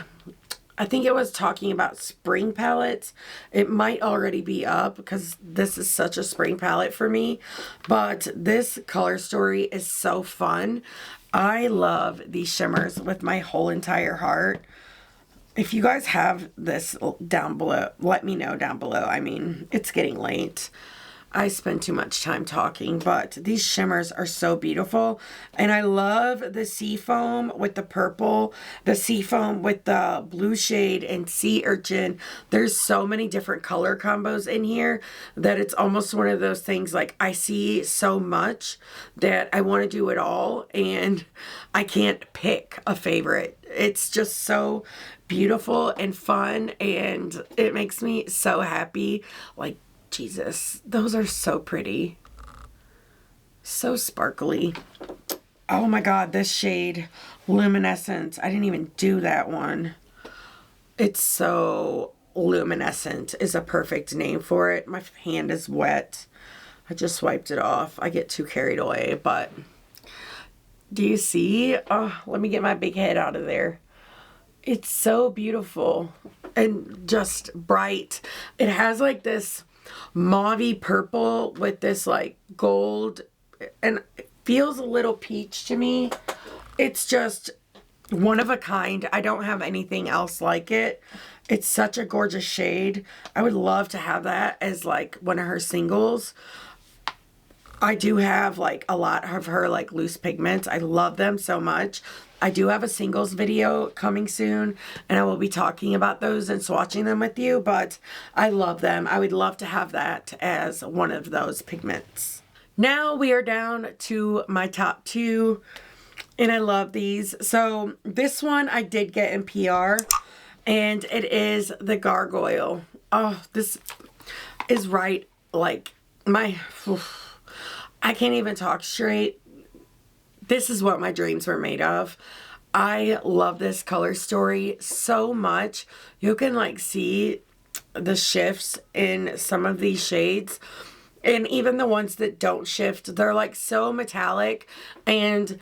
I think it was talking about spring palettes. It might already be up because this is such a spring palette for me. But this color story is so fun. I love these shimmers with my whole entire heart. If you guys have this down below, let me know down below. I mean, it's getting late. I spend too much time talking, but these shimmers are so beautiful. And I love the sea foam with the purple, the sea foam with the blue shade and sea urchin. There's so many different color combos in here that it's almost one of those things like I see so much that I want to do it all and I can't pick a favorite. It's just so beautiful and fun and it makes me so happy. Like, Jesus, those are so pretty. So sparkly. Oh my God, this shade, Luminescent. I didn't even do that one. It's so luminescent is a perfect name for it. My hand is wet. I just wiped it off. I get too carried away, but do you see? Oh, let me get my big head out of there. It's so beautiful and just bright. It has like this mauvey purple with this like gold and it feels a little peach to me. It's just one of a kind. I don't have anything else like it. It's such a gorgeous shade. I would love to have that as like one of her singles. I do have like a lot of her like loose pigments. I love them so much. I do have a singles video coming soon and I will be talking about those and swatching them with you, but I love them. I would love to have that as one of those pigments. Now we are down to my top two and I love these. So this one I did get in PR and it is the Gargoyle. Oh, this is right like my... I can't even talk straight. This is what my dreams were made of. I love this color story so much. You can like see the shifts in some of these shades. And even the ones that don't shift, they're like so metallic and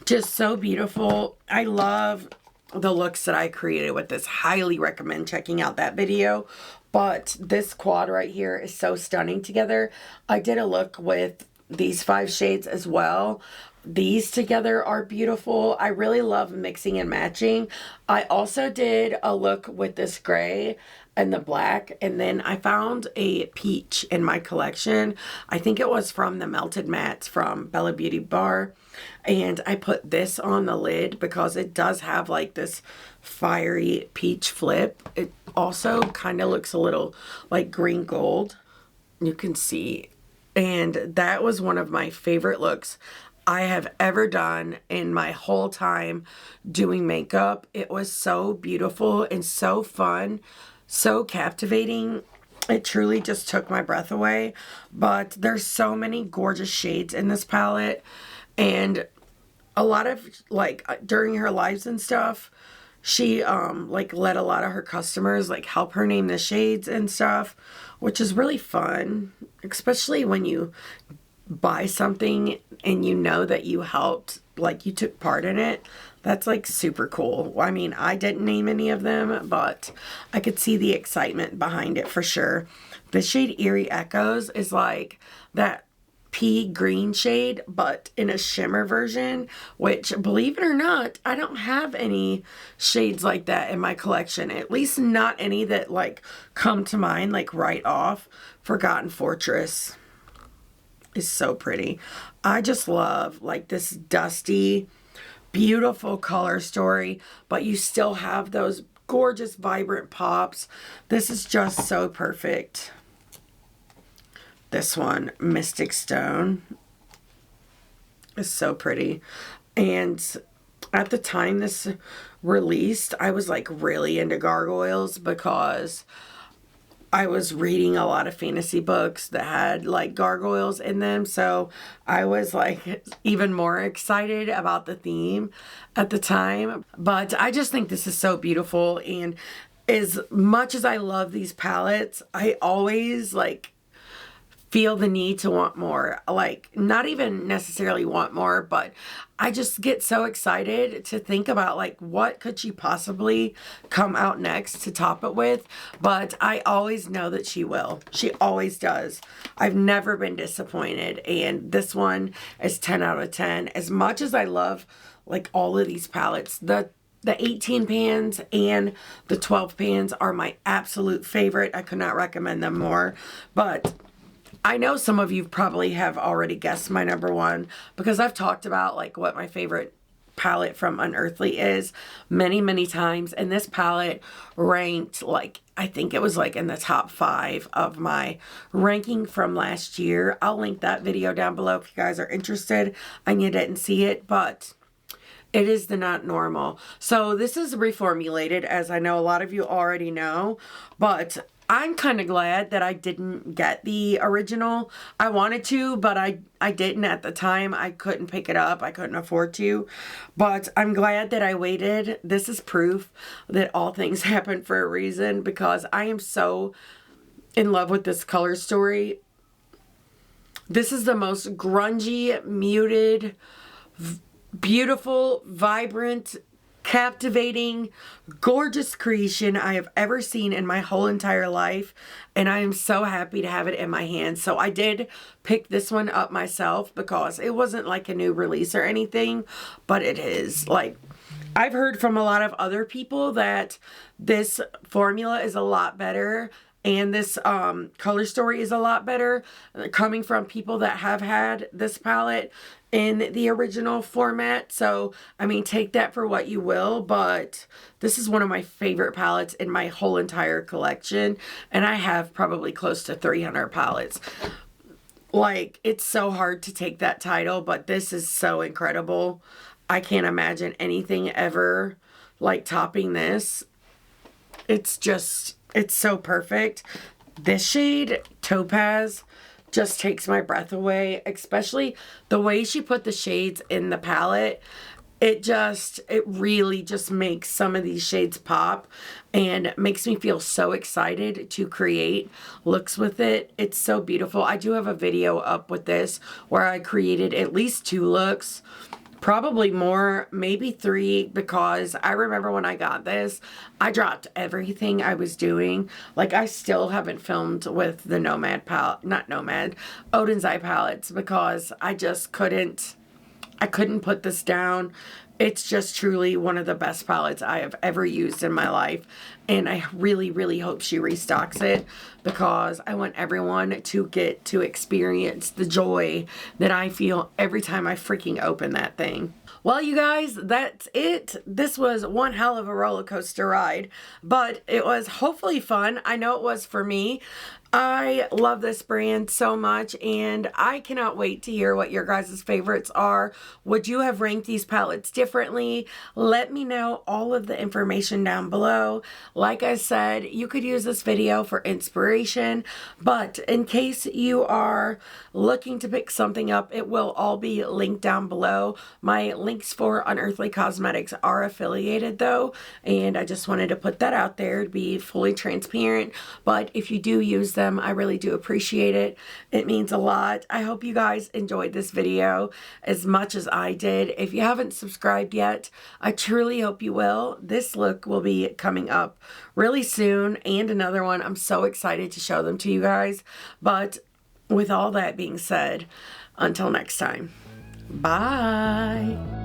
just so beautiful. I love the looks that I created with this. Highly recommend checking out that video. But this quad right here is so stunning together. I did a look with these 5 shades as well. These together are beautiful. I really love mixing and matching. I also did a look with this gray and the black, and then I found a peach in my collection. I think it was from the Melted Mattes from Bella Beauty Bar, and I put this on the lid because it does have like this fiery peach flip. It also kind of looks a little like green gold. You can see. And that was one of my favorite looks I have ever done in my whole time doing makeup. It was so beautiful and so fun, so captivating. It truly just took my breath away. But there's so many gorgeous shades in this palette. And a lot of, like, during her lives and stuff, she, like, let a lot of her customers, like, help her name the shades and stuff, which is really fun, especially when you buy something and you know that you helped, like, you took part in it. That's, like, super cool. I mean, I didn't name any of them, but I could see the excitement behind it for sure. The shade Eerie Echoes is, like, that pea green shade, but in a shimmer version, which, believe it or not, I don't have any shades like that in my collection. At least not any that like come to mind like right off. Forgotten Fortress is so pretty. I just love like this dusty, beautiful color story, but you still have those gorgeous vibrant pops. This is just so perfect. This one, Mystic Stone, is so pretty. And at the time this released, I was like really into gargoyles because I was reading a lot of fantasy books that had like gargoyles in them. So I was like even more excited about the theme at the time. But I just think this is so beautiful. And as much as I love these palettes, I always like feel the need to want more. Like, not even necessarily want more, but I just get so excited to think about like what could she possibly come out next to top it with. But I always know that she will. She always does. I've never been disappointed, and this one is 10 out of 10. As much as I love like all of these palettes, the 18 pans and the 12 pans are my absolute favorite. I could not recommend them more. But I know some of you probably have already guessed my number one, because I've talked about like what my favorite palette from Unearthly is many times, and this palette ranked like, I think it was like in the top 5 of my ranking from last year. I'll link that video down below if you guys are interested and you didn't see it, but it is the Not Normal. So this is reformulated, as I know a lot of you already know, but I'm kind of glad that I didn't get the original. I wanted to, but I didn't at the time. I couldn't pick it up. I couldn't afford to. But I'm glad that I waited. This is proof that all things happen for a reason, because I am so in love with this color story. This is the most grungy, muted, beautiful, vibrant, captivating, gorgeous creation I have ever seen in my whole entire life, and I am so happy to have it in my hands. So I did pick this one up myself because it wasn't like a new release or anything, but it is. Like, I've heard from a lot of other people that this formula is a lot better, and this color story is a lot better, coming from people that have had this palette in the original format. So, I mean, take that for what you will, but this is one of my favorite palettes in my whole entire collection, and I have probably close to 300 palettes. Like, it's so hard to take that title, but this is so incredible. I can't imagine anything ever like topping this. It's just, it's so perfect. This shade, Topaz, just takes my breath away, especially the way she put the shades in the palette. It really just makes some of these shades pop and makes me feel so excited to create looks with it. It's so beautiful. I do have a video up with this where I created at least 2 looks. Probably more, maybe 3, because I remember when I got this, I dropped everything I was doing. Like, I still haven't filmed with the Nomad palette, not Nomad, Odin's Eye palettes, because I just couldn't put this down. It's just truly one of the best palettes I have ever used in my life, and I really hope she restocks it, because I want everyone to get to experience the joy that I feel every time I freaking open that thing. Well, you guys, that's it. This was one hell of a roller coaster ride, but it was hopefully fun. I know it was for me. I love this brand so much, and I cannot wait to hear what your guys' favorites are. Would you have ranked these palettes differently? Let me know all of the information down below. Like I said, you could use this video for inspiration, but in case you are looking to pick something up, it will all be linked down below. My links for Unearthly Cosmetics are affiliated though, and I just wanted to put that out there to be fully transparent. But if you do use them, I really do appreciate it. It means a lot. I hope you guys enjoyed this video as much as I did. If you haven't subscribed yet, I truly hope you will. This look will be coming up really soon, and another one. I'm so excited to show them to you guys. But with all that being said, until next time, bye.